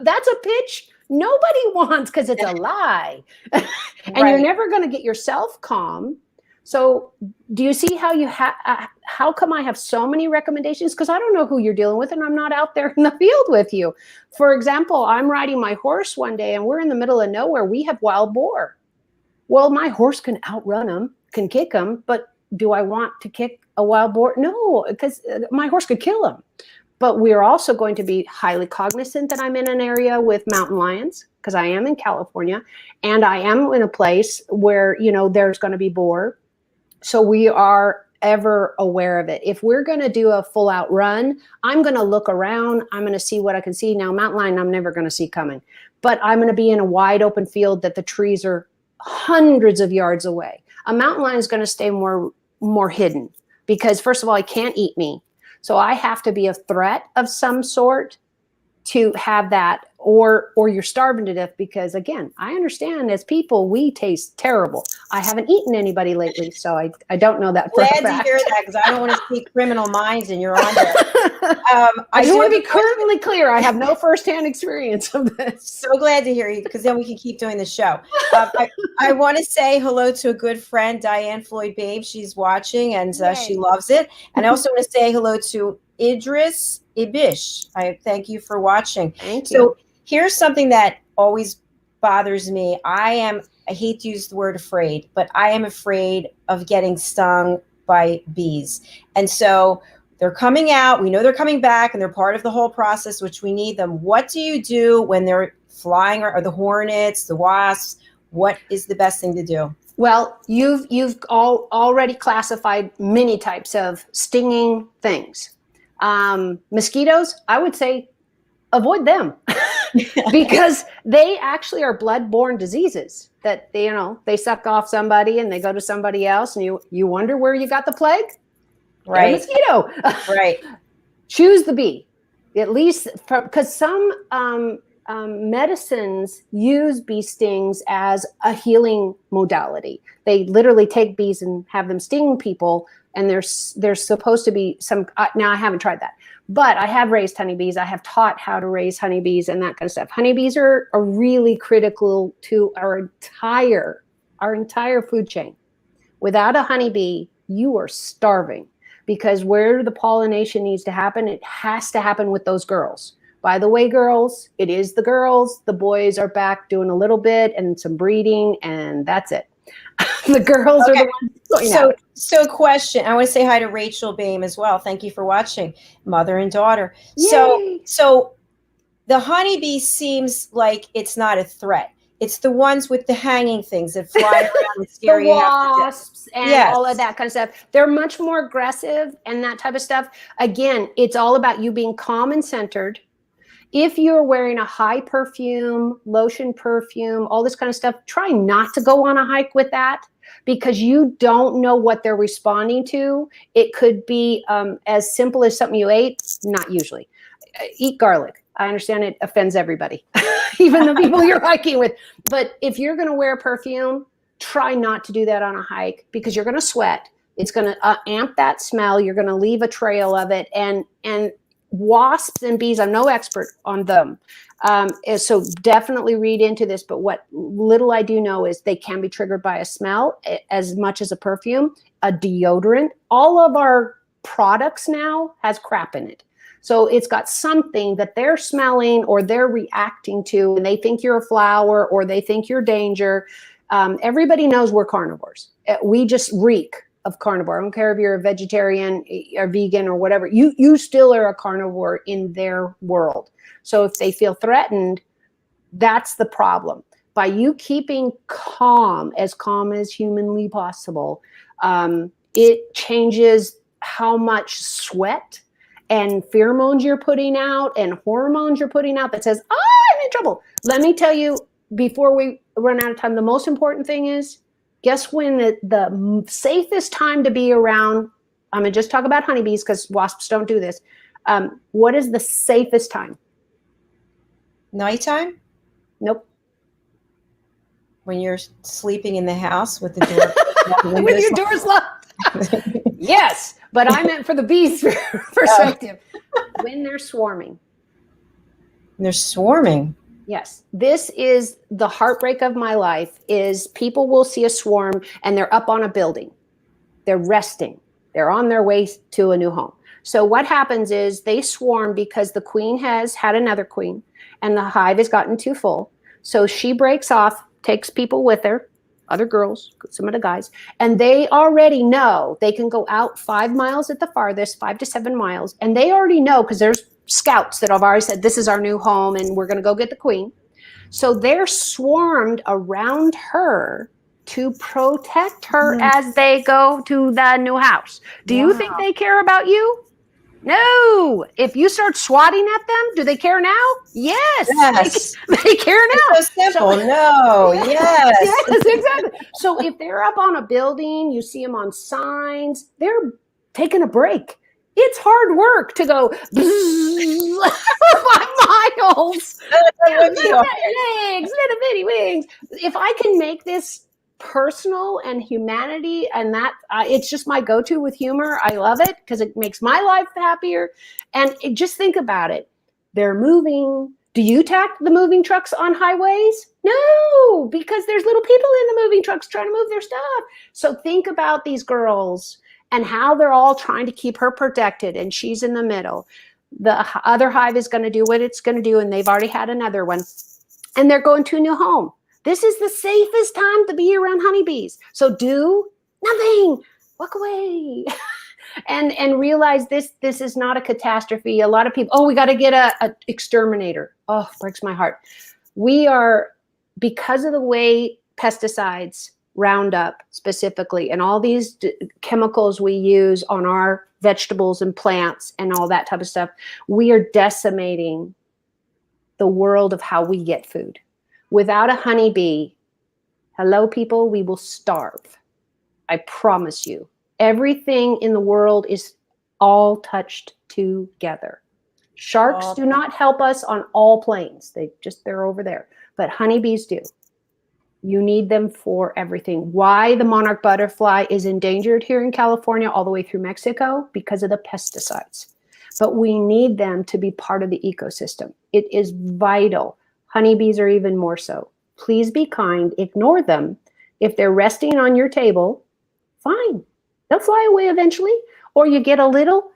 that's a pitch nobody wants, because it's a lie. And you're never going to get yourself calm. So do you see how how come I have so many recommendations? Because I don't know who you're dealing with, and I'm not out there in the field with you. For example, I'm riding my horse one day and we're in the middle of nowhere. We have wild boar. Well, my horse can outrun them, can kick them, but do I want to kick a wild boar? No, because my horse could kill him. But we're also going to be highly cognizant that I'm in an area with mountain lions, because I am in California, and I am in a place where, there's going to be boar. So we are ever aware of it. If we're going to do a full out run, I'm going to look around. I'm going to see what I can see. Now, mountain lion, I'm never going to see coming, but I'm going to be in a wide open field that the trees are hundreds of yards away. A mountain lion is going to stay more hidden, because first of all, it can't eat me. So I have to be a threat of some sort to have that, or you're starving to death, because again, I understand as people, we taste terrible. I haven't eaten anybody lately, so I don't know that for a fact. Glad to hear that, because I don't want to speak criminal minds and you're on there. I just want to be currently clear. I have no firsthand experience of this. So glad to hear you, because then we can keep doing the show. I want to say hello to a good friend, Diane Floyd Babe. She's watching, and she loves it. And I also want to say hello to Idris Ibish. I thank you for watching. Thank you. So here's something that always bothers me. I hate to use the word afraid, but I am afraid of getting stung by bees. And so they're coming out. We know they're coming back, and they're part of the whole process, which we need them. What do you do when they're flying, or the hornets, the wasps? What is the best thing to do? Well, you've already classified many types of stinging things. Mosquitoes, I would say avoid them because they actually are blood-borne diseases. that they suck off somebody and they go to somebody else, and you wonder where you got the plague. Right. Mosquito. Right. Choose the bee, at least, because some medicines use bee stings as a healing modality. They literally take bees and have them sting people, and there's supposed to be some. Now I haven't tried that, but I have raised honeybees. I have taught how to raise honeybees and that kind of stuff. Honeybees are really critical to our entire food chain. Without a honeybee, you are starving, because where the pollination needs to happen, it has to happen with those girls. By the way, girls, it is the girls. The boys are back doing a little bit and some breeding, and that's it. The girls are the ones going out. So question. I want to say hi to Rachel Bame as well. Thank you for watching, mother and daughter. Yay. So the honeybee seems like it's not a threat. It's the ones with the hanging things that fly around and scare the you. wasps and all of that kind of stuff. They're much more aggressive and that type of stuff. Again, it's all about you being calm and centered. If you're wearing a high perfume, lotion perfume, all this kind of stuff, try not to go on a hike with that, because you don't know what they're responding to. It could be as simple as something you ate, not usually. Eat garlic. I understand it offends everybody, even the people you're hiking with. But if you're going to wear perfume, try not to do that on a hike, because you're going to sweat. It's going to amp that smell. You're going to leave a trail of it. And wasps and bees, I'm no expert on them. So definitely read into this. But what little I do know is they can be triggered by a smell as much as a perfume, a deodorant. All of our products now has crap in it. So it's got something that they're smelling or they're reacting to, and they think you're a flower or they think you're danger. Everybody knows we're carnivores. We just reek of carnivore. I don't care if you're a vegetarian or vegan or whatever. You still are a carnivore in their world. So if they feel threatened, that's the problem. By you keeping calm as humanly possible, it changes how much sweat and pheromones you're putting out and hormones you're putting out that says, I'm in trouble. Let me tell you, before we run out of time, the most important thing is, guess when the safest time to be around, I'm going to just talk about honeybees because wasps don't do this. What is the safest time? Nighttime? Nope. When you're sleeping in the house with the door. When your door's locked. Yes, but I meant for the bees perspective. When they're swarming. They're swarming. Yes. This is the heartbreak of my life, is people will see a swarm and they're up on a building. They're resting. They're on their way to a new home. So what happens is they swarm because the queen has had another queen and the hive has gotten too full. So she breaks off, takes people with her, other girls, some of the guys, and they already know they can go out 5 miles at the farthest, 5 to 7 miles. And they already know, because there's scouts that have already said, this is our new home and we're going to go get the queen. So they're swarmed around her to protect her as they go to the new house. Do you think they care about you? No. If you start swatting at them, do they care now? Yes. They care now. It's so simple. No. Yes. Yes, exactly. So if they're up on a building, you see them on signs, they're taking a break. It's hard work to go 5 miles. Little bitty wings. If I can make this personal and humanity, and that it's just my go-to with humor. I love it because it makes my life happier. And just think about it. They're moving. Do you tack the moving trucks on highways? No, because there's little people in the moving trucks trying to move their stuff. So think about these girls and how they're all trying to keep her protected, and she's in the middle. The other hive is going to do what it's going to do, and they've already had another one, and they're going to a new home. This is the safest time to be around honeybees. So do nothing. Walk away. and realize this is not a catastrophe. A lot of people, we got to get a exterminator. Oh, breaks my heart. We are, because of the way pesticides, Roundup specifically, and all these chemicals we use on our vegetables and plants and all that type of stuff, we are decimating the world of how we get food. Without a honeybee, Hello, people, we will starve. I promise you. Everything in the world is all touched together. Sharks do not help us on all planes. They're over there. But honeybees do. You need them for everything. Why the monarch butterfly is endangered here in California all the way through Mexico? Because of the pesticides. But we need them to be part of the ecosystem. It is vital. Honeybees are even more so. Please be kind. Ignore them. If they're resting on your table, fine. They'll fly away eventually. Or you get a little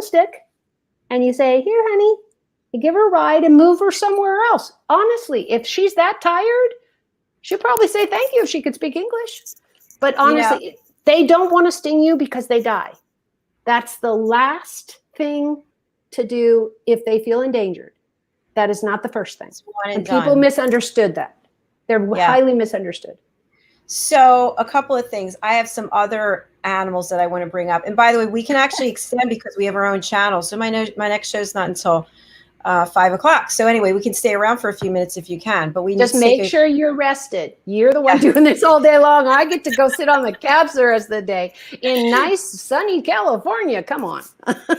stick and you say, here, honey, you give her a ride and move her somewhere else. Honestly, if she's that tired, she'll probably say thank you if she could speak English. But honestly, they don't want to sting you because they die. That's the last thing to do if they feel endangered. That is not the first thing. And people misunderstood that. They're highly misunderstood. So a couple of things. I have some other animals that I want to bring up. And by the way, we can actually extend because we have our own channel. So my next show is not until 5 o'clock. So anyway, we can stay around for a few minutes if you can, but we just make sure you're rested. You're the one doing this all day long. I get to go sit on the couch the rest of the day in nice sunny California. Come on.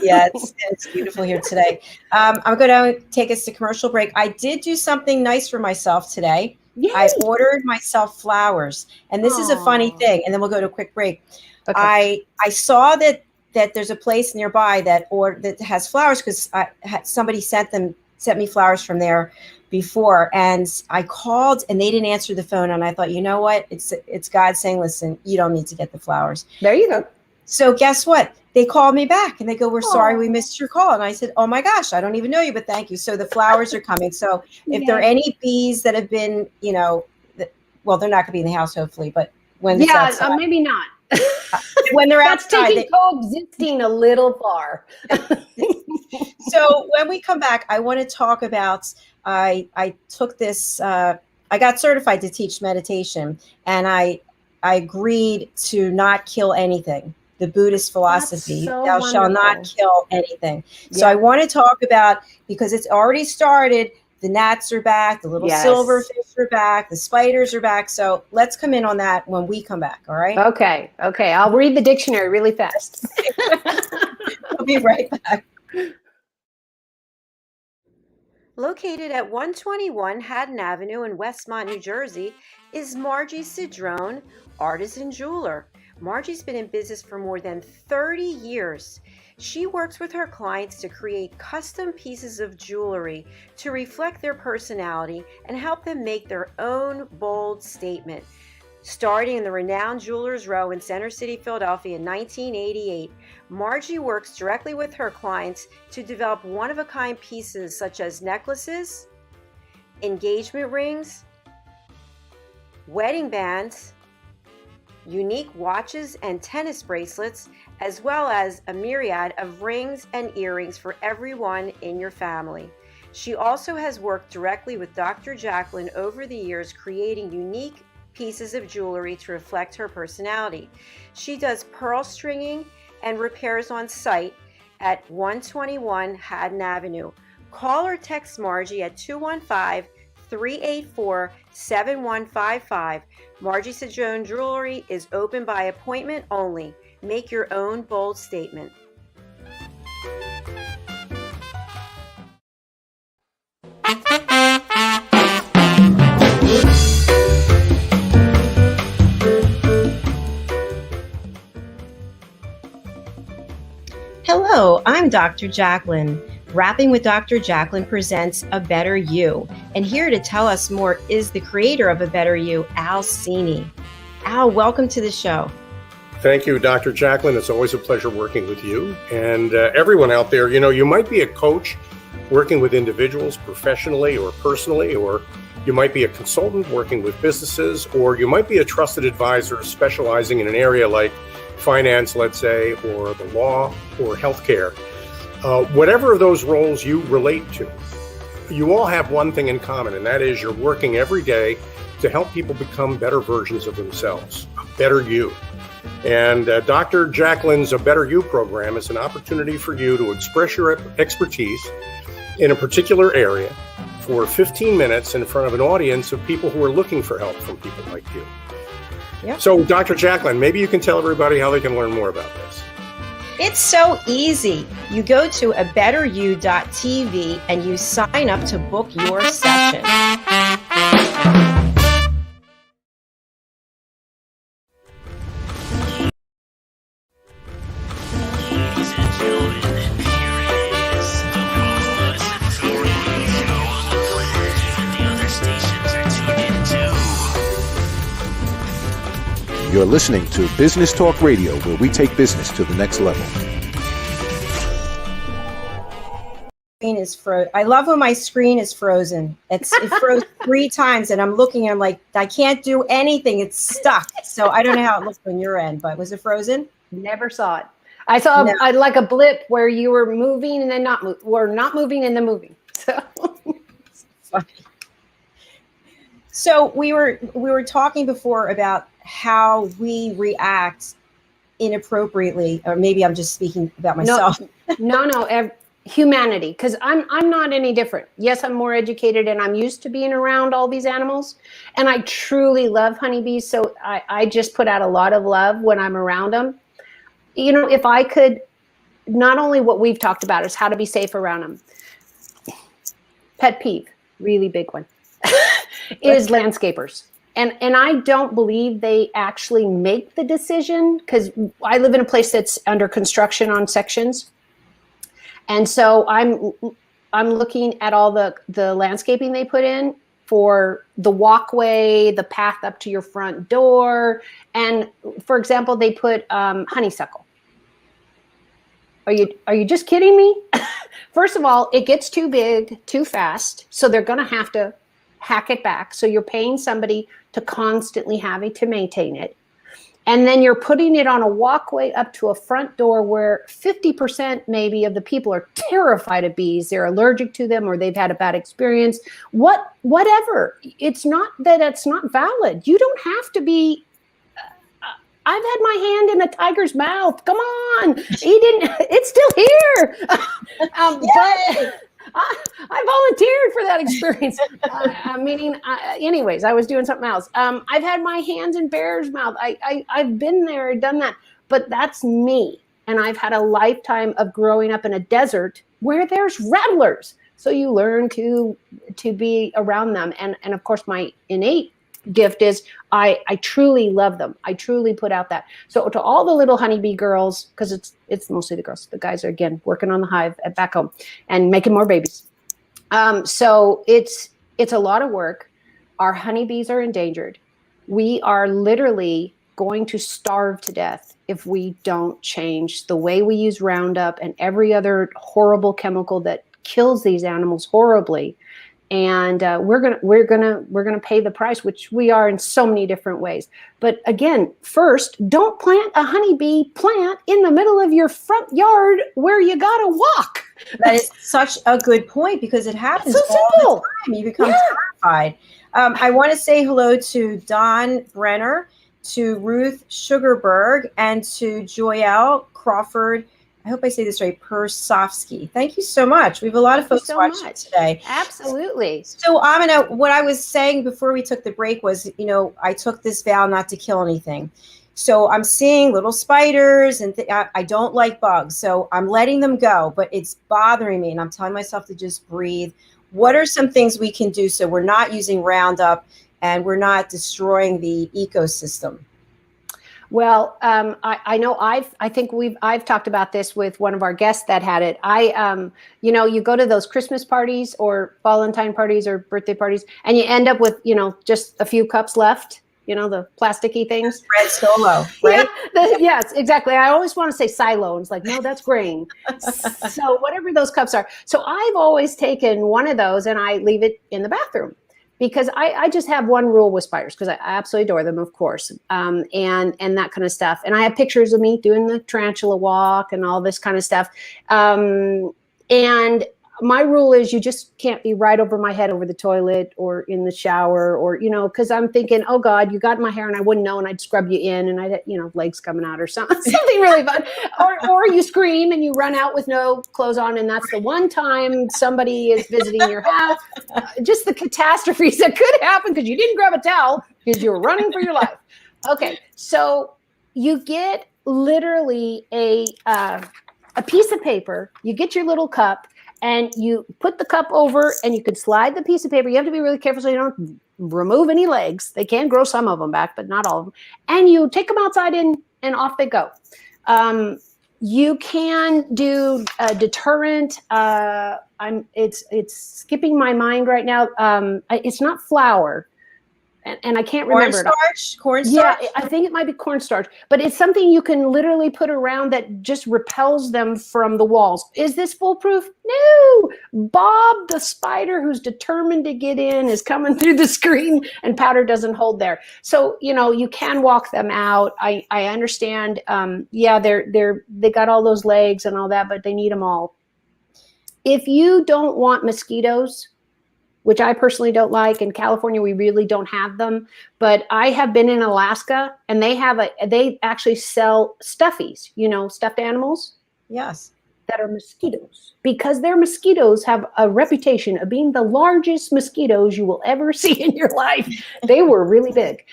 Yeah, it's beautiful here today. I'm going to take us to commercial break. I did do something nice for myself today. Yay. I ordered myself flowers, and this is a funny thing. And then we'll go to a quick break. Okay. I saw that there's a place nearby that has flowers because somebody sent me flowers from there before, and I called and they didn't answer the phone, and I thought, you know what, it's God saying, listen, you don't need to get the flowers. There you go. So guess what? They called me back and they go, we're sorry we missed your call. And I said, oh my gosh, I don't even know you, but thank you. So the flowers are coming. So if there are any bees that have been, well, they're not going to be in the house, hopefully, but when it's outside, maybe not. When they're That's outside, taking coexisting a little far. So when we come back, I want to talk about, I took this, I got certified to teach meditation, and I agreed to not kill anything. The Buddhist philosophy, thou shalt not kill anything. So I want to talk about, because it's already started, the gnats are back, the little silverfish are back, the spiders are back. So let's come in on that when we come back, all right? Okay. I'll read the dictionary really fast. We'll be right back. Located at 121 Haddon Avenue in Westmont, New Jersey, is Margie Cedrone, artisan jeweler. Margie's been in business for more than 30 years. She works with her clients to create custom pieces of jewelry to reflect their personality and help them make their own bold statement. Starting in the renowned Jewelers Row in Center City, Philadelphia in 1988, Margie works directly with her clients to develop one-of-a-kind pieces such as necklaces, engagement rings, wedding bands, unique watches and tennis bracelets, as well as a myriad of rings and earrings for everyone in your family. She also has worked directly with Dr. Jacalyn over the years, creating unique pieces of jewelry to reflect her personality. She does pearl stringing and repairs on site at 121 Haddon Avenue. Call or text Margie at 215-384-7155. Margie Cedrone Jewelry is open by appointment only. Make your own bold statement. Hello, I'm Dr. Jacalyn. Rapping with Dr. Jacalyn presents A Better You. And here to tell us more is the creator of A Better You, Al Cini. Al, welcome to the show. Thank you, Dr. Jacalyn. It's always a pleasure working with you and everyone out there. You might be a coach working with individuals professionally or personally, or you might be a consultant working with businesses, or you might be a trusted advisor specializing in an area like finance, let's say, or the law or healthcare. Whatever of those roles you relate to, you all have one thing in common, and that is you're working every day to help people become better versions of themselves, a better you. And Dr. Jacalyn's A Better You program is an opportunity for you to express your expertise in a particular area for 15 minutes in front of an audience of people who are looking for help from people like you. Yep. So, Dr. Jacalyn, maybe you can tell everybody how they can learn more about this. It's so easy. You go to abetteryou.tv and you sign up to book your session. Ladies and gentlemen, here it is, the most listened to radio show on the planet. Even the other stations are tuned in too. You're listening to Business Talk Radio, where we take business to the next level. I love when my screen is frozen. It froze 3 times, and I'm looking. And I'm like, I can't do anything. It's stuck. So I don't know how it looks on your end, but was it frozen? Never saw it. I saw like a blip where you were moving and then not moving and then moving. So funny. So we were talking before about how we react inappropriately, or maybe I'm just speaking about myself. No. Humanity, because I'm not any different. Yes, I'm more educated and I'm used to being around all these animals, and I truly love honeybees. So I just put out a lot of love when I'm around them. You know, if I could, not only what we've talked about is how to be safe around them. Pet peeve, really big one, is landscapers. And I don't believe they actually make the decision, because I live in a place that's under construction on sections. And so I'm looking at all the landscaping they put in for the walkway, the path up to your front door. And for example, they put honeysuckle. Are you just kidding me? First of all, it gets too big too fast. So they're going to have to hack it back. So you're paying somebody to constantly having to maintain it. And then you're putting it on a walkway up to a front door where 50% maybe of the people are terrified of bees. They're allergic to them, or they've had a bad experience. Whatever. It's not that it's not valid. You don't have to be. I've had my hand in a tiger's mouth. Come on. It's still here. But I volunteered for that experience. Anyways, I was doing something else. I've had my hands in bear's mouth. I've been there, done that, but that's me. And I've had a lifetime of growing up in a desert where there's rattlers. So you learn to be around them. And of course, my innate gift is I truly love them. I truly put out that. So to all the little honeybee girls, because it's mostly the girls. The guys are, again, working on the hive at back home and making more babies. So it's a lot of work. Our honeybees are endangered. We are literally going to starve to death if we don't change the way we use Roundup and every other horrible chemical that kills these animals horribly. And we're gonna pay the price, which we are in so many different ways. But again, first, don't plant a honeybee plant in the middle of your front yard where you gotta walk. That is such a good point, because it happens so all the time. You become terrified. I want to say hello to Don Brenner, to Ruth Sugarberg, and to Joelle Crawford. I hope I say this right, Persofsky. Thank you so much. We have a lot of folks watching today. Absolutely. So, Aminah, what I was saying before we took the break was, I took this vow not to kill anything. So I'm seeing little spiders, and I don't like bugs. So I'm letting them go, but it's bothering me. And I'm telling myself to just breathe. What are some things we can do so we're not using Roundup and we're not destroying the ecosystem? Well, I know I've talked about this with one of our guests that had it. You go to those Christmas parties or Valentine parties or birthday parties, and you end up with, just a few cups left, the plasticky things. Red Solo, right? Yeah, yes, exactly. I always want to say silo. It's like, no, that's grain. So whatever those cups are. So I've always taken one of those and I leave it in the bathroom. Because I just have one rule with spiders, because I absolutely adore them, of course, and that kind of stuff. And I have pictures of me doing the tarantula walk and all this kind of stuff. And my rule is you just can't be right over my head over the toilet or in the shower or, because I'm thinking, oh God, you got in my hair and I wouldn't know and I'd scrub you in and I'd, legs coming out or something really fun. Or you scream and you run out with no clothes on and that's the one time somebody is visiting your house. Just the catastrophes that could happen because you didn't grab a towel because you were running for your life. Okay, so you get literally a piece of paper, you get your little cup and you put the cup over and you could slide the piece of paper. You have to be really careful so you don't remove any legs. They can grow some of them back, but not all of them. And you take them outside and off they go. You can do a deterrent. It's skipping my mind right now. It's not flour. And I can't remember. Cornstarch? Yeah, I think it might be cornstarch, but it's something you can literally put around that just repels them from the walls. Is this foolproof? No. Bob, the spider who's determined to get in, is coming through the screen and powder doesn't hold there. So, you can walk them out. I understand. They got all those legs and all that, but they need them all. If you don't want mosquitoes, which I personally don't like. In California, we really don't have them. But I have been in Alaska, and they actually sell stuffies, stuffed animals. Yes. That are mosquitoes. Because their mosquitoes have a reputation of being the largest mosquitoes you will ever see in your life. They were really big.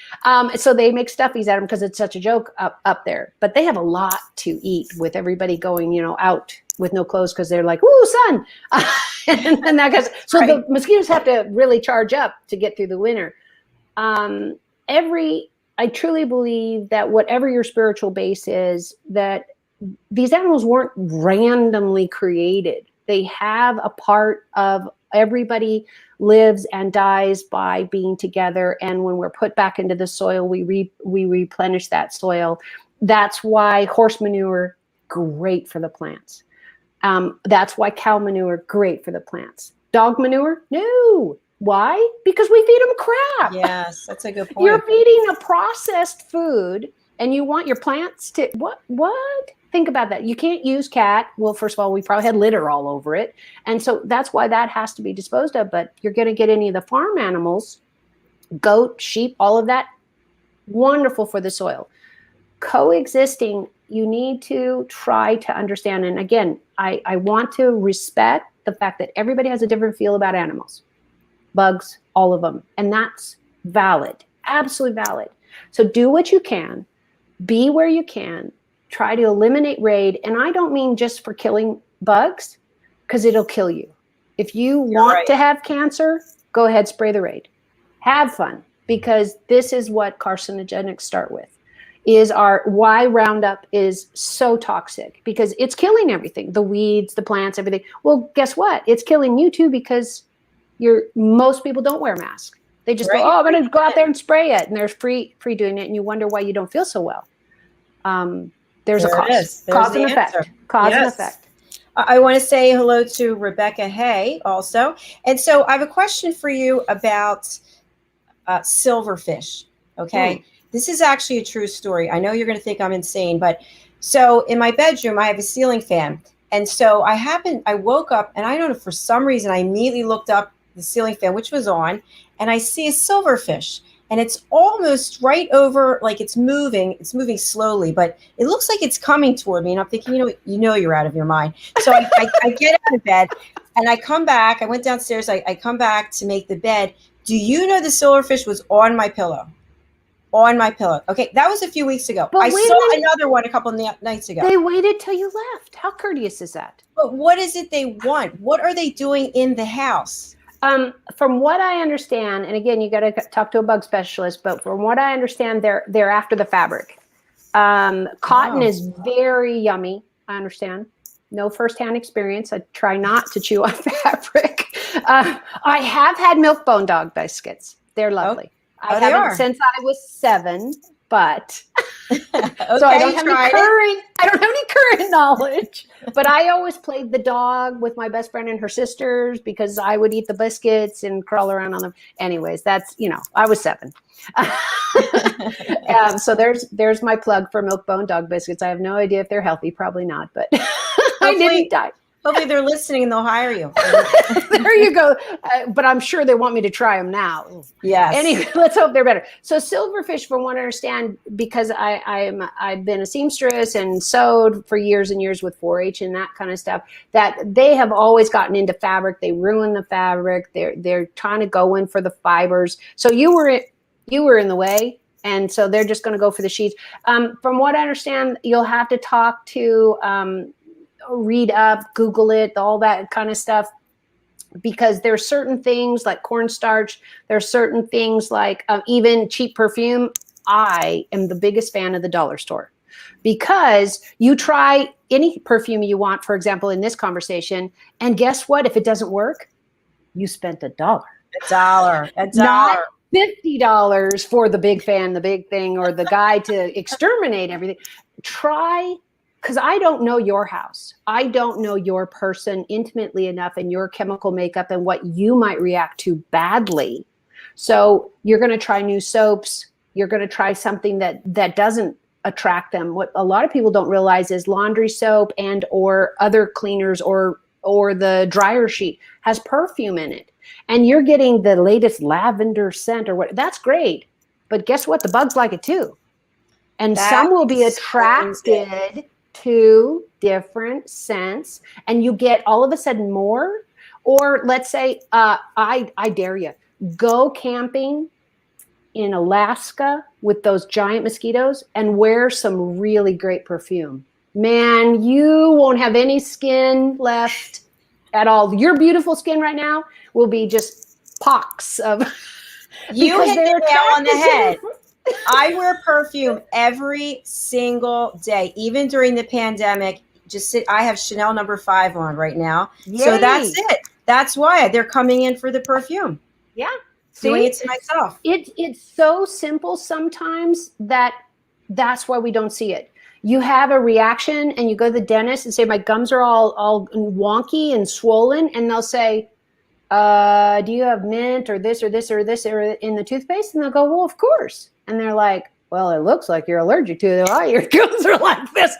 So they make stuffies at them because it's such a joke up there. But they have a lot to eat with everybody going, out with no clothes because they're like, ooh, sun. and that goes. So the mosquitoes have to really charge up to get through the winter. I truly believe that whatever your spiritual base is, that these animals weren't randomly created. They have a part of everybody lives and dies by being together. And when we're put back into the soil, we replenish that soil. That's why horse manure, great for the plants. That's why cow manure, great for the plants. Dog manure, no. Why? Because we feed them crap. Yes, that's a good point. You're feeding a processed food and you want your plants to, what? Think about that. You can't use cat. Well, first of all, we probably had litter all over it. And so that's why that has to be disposed of. But you're going to get any of the farm animals, goat, sheep, all of that, wonderful for the soil. Coexisting, you need to try to understand. And again, I want to respect the fact that everybody has a different feel about animals, bugs, all of them. And that's valid, absolutely valid. So do what you can, be where you can. Try to eliminate raid. And I don't mean just for killing bugs, because it'll kill you. If you want to have cancer, go ahead, spray the raid. Have fun, because this is what carcinogenics start with. Why Roundup is so toxic, because it's killing everything, the weeds, the plants, everything. Well, guess what? It's killing you too, because most people don't wear masks. They just go, I'm going to go out there and spray it. And they're free doing it. And you wonder why you don't feel so well. There's a cause. Cause and effect. Cause and effect. I want to say hello to Rebecca Hay also. And so I have a question for you about silverfish. Okay. This is actually a true story. I know you're going to think I'm insane, but so in my bedroom, I have a ceiling fan. And so I woke up and I don't know, for some reason, I immediately looked up the ceiling fan, which was on, and I see a silverfish. And it's almost right over, like it's moving slowly, but it looks like it's coming toward me. And I'm thinking, you're out of your mind. So I get out of bed and I come back. I went downstairs. I come back to make the bed. Do you know the silverfish was on my pillow? On my pillow. Okay, that was a few weeks ago. But I saw another one a couple of nights ago. They waited till you left. How courteous is that? But what is it they want? What are they doing in the house? From what I understand, and again, you got to talk to a bug specialist, but from what I understand, they're after the fabric. Cotton is very yummy. I understand. No firsthand experience. I try not to chew on fabric. I have had milk bone dog biscuits. They're lovely. I haven't since I was 7, but so I don't have any current knowledge. But I always played the dog with my best friend and her sisters because I would eat the biscuits and crawl around on them. Anyways, that's I was 7. So there's my plug for milk bone dog biscuits. I have no idea if they're healthy, probably not, but I didn't die. Hopefully they're listening and they'll hire you. There you go. But I'm sure they want me to try them now. Yes. Anyway, let's hope they're better. So silverfish, from what I understand, because I've been a seamstress and sewed for years and years with 4-H and that kind of stuff, that they have always gotten into fabric. They ruin the fabric. They're trying to go in for the fibers. So you were in the way. And so they're just going to go for the sheets. From what I understand, you'll have to talk to, read up, Google it, all that kind of stuff, because there's certain things like cornstarch. There's certain things like even cheap perfume. I am the biggest fan of the dollar store, because you try any perfume you want, for example, in this conversation, and guess what? If it doesn't work, you spent $1. $1. Not $50 for the big fan, the big thing, or the guy to exterminate everything. Try, because I don't know your house. I don't know your person intimately enough, and your chemical makeup and what you might react to badly. So you're going to try new soaps. You're going to try something that doesn't attract them. What a lot of people don't realize is laundry soap and or other cleaners or the dryer sheet has perfume in it. And you're getting the latest lavender scent or what. That's great. But guess what? The bugs like it too. And some will be attracted to different scents, and you get all of a sudden more. Or let's say, I dare you, go camping in Alaska with those giant mosquitoes and wear some really great perfume. Man, you won't have any skin left at all. Your beautiful skin right now will be just pox of. You hit the nail on the head. I wear perfume every single day, even during the pandemic. I have Chanel No. 5 on right now. Yay. So that's it. That's why they're coming in for the perfume. Yeah. Doing it to myself. It's so simple sometimes that's why we don't see it. You have a reaction and you go to the dentist and say, my gums are all wonky and swollen. And they'll say, do you have mint or this or this or this or in the toothpaste? And they'll go, well, of course. And they're like, well, it looks like you're allergic to it. Oh, your gums are like this.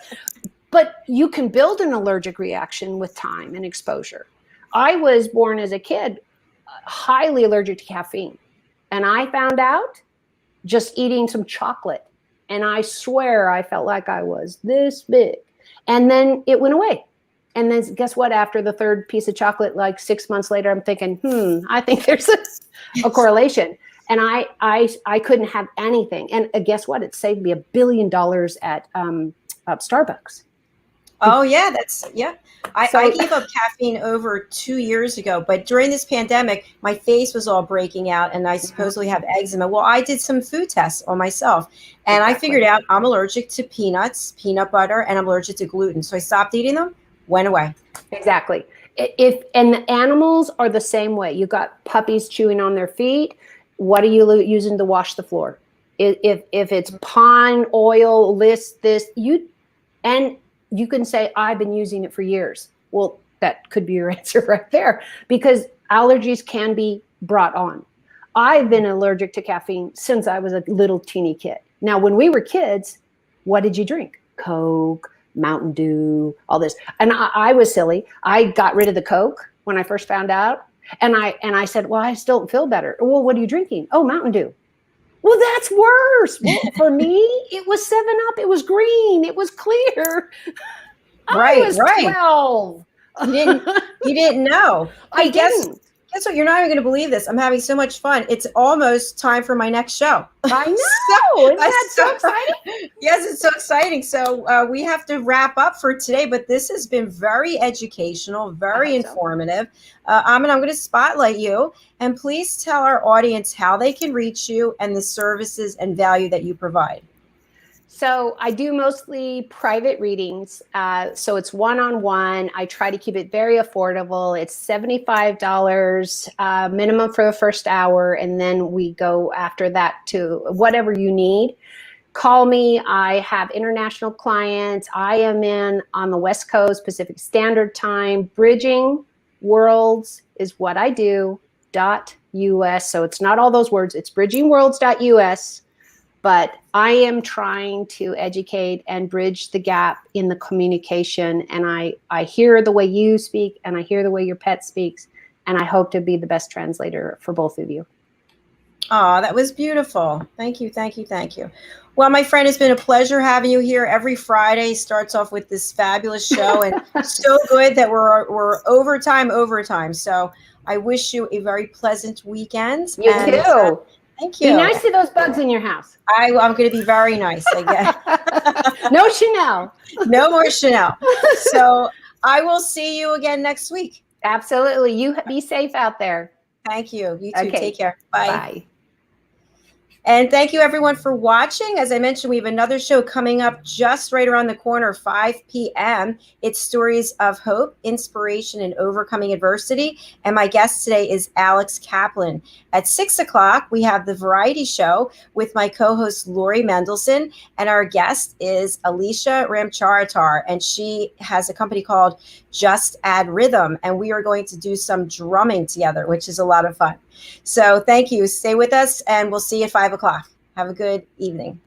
But you can build an allergic reaction with time and exposure. I was born as a kid highly allergic to caffeine. And I found out just eating some chocolate. And I swear I felt like I was this big. And then it went away. And then guess what? After the third piece of chocolate, like 6 months later, I'm thinking, I think there's a correlation. And I couldn't have anything. And guess what? It saved me $1 billion at Starbucks. Oh, yeah. I gave up caffeine over 2 years ago. But during this pandemic, my face was all breaking out and I supposedly have eczema. Well, I did some food tests on myself and I figured out I'm allergic to peanuts, peanut butter, and I'm allergic to gluten. So I stopped eating them, went away. Exactly. And the animals are the same way. You got puppies chewing on their feet. What are you using to wash the floor? If it's pine oil, this, and you can say, I've been using it for years. Well, that could be your answer right there, because allergies can be brought on. I've been allergic to caffeine since I was a little teeny kid. Now, when we were kids, what did you drink? Coke, Mountain Dew, all this. And I was silly. I got rid of the Coke when I first found out. And I said, well, I still don't feel better. Well, what are you drinking? Oh, Mountain Dew. Well, that's worse. Well, for me, it was 7-Up. It was green. It was clear. Right, I was 12. You didn't know. I didn't. Guess what? You're not even going to believe this. I'm having so much fun. It's almost time for my next show. I know. Isn't that so exciting? Yes, it's so exciting. So we have to wrap up for today, but this has been very educational, very informative. Aminah, I'm going to spotlight you. And please tell our audience how they can reach you and the services and value that you provide. So I do mostly private readings. So it's one-on-one. I try to keep it very affordable. It's $75 minimum for the first hour. And then we go after that to whatever you need. Call me. I have international clients. I am on the West Coast, Pacific Standard Time. Bridging Worlds is what I do, .us. So it's not all those words. It's bridgingworlds.us. But I am trying to educate and bridge the gap in the communication. And I hear the way you speak, and I hear the way your pet speaks, and I hope to be the best translator for both of you. Oh, that was beautiful. Thank you, thank you, thank you. Well, my friend, it's been a pleasure having you here every Friday. Starts off with this fabulous show, and so good that we're overtime. So I wish you a very pleasant weekend. You too. Thank you. Be nice to those bugs in your house. I'm going to be very nice. I guess. No Chanel. No more Chanel. So I will see you again next week. Absolutely. You be safe out there. Thank you. You too. Okay. Take care. Bye. Bye. And thank you, everyone, for watching. As I mentioned, we have another show coming up just right around the corner, 5 p.m. It's Stories of Hope, Inspiration, and Overcoming Adversity. And my guest today is Alex Kaplan. At 6 o'clock, we have The Variety Show with my co-host, Lori Mendelson. And our guest is Alicia Ramcharatar. And she has a company called Just Add Rhythm. And we are going to do some drumming together, which is a lot of fun. So thank you. Stay with us, and we'll see you at 5 o'clock. Have a good evening.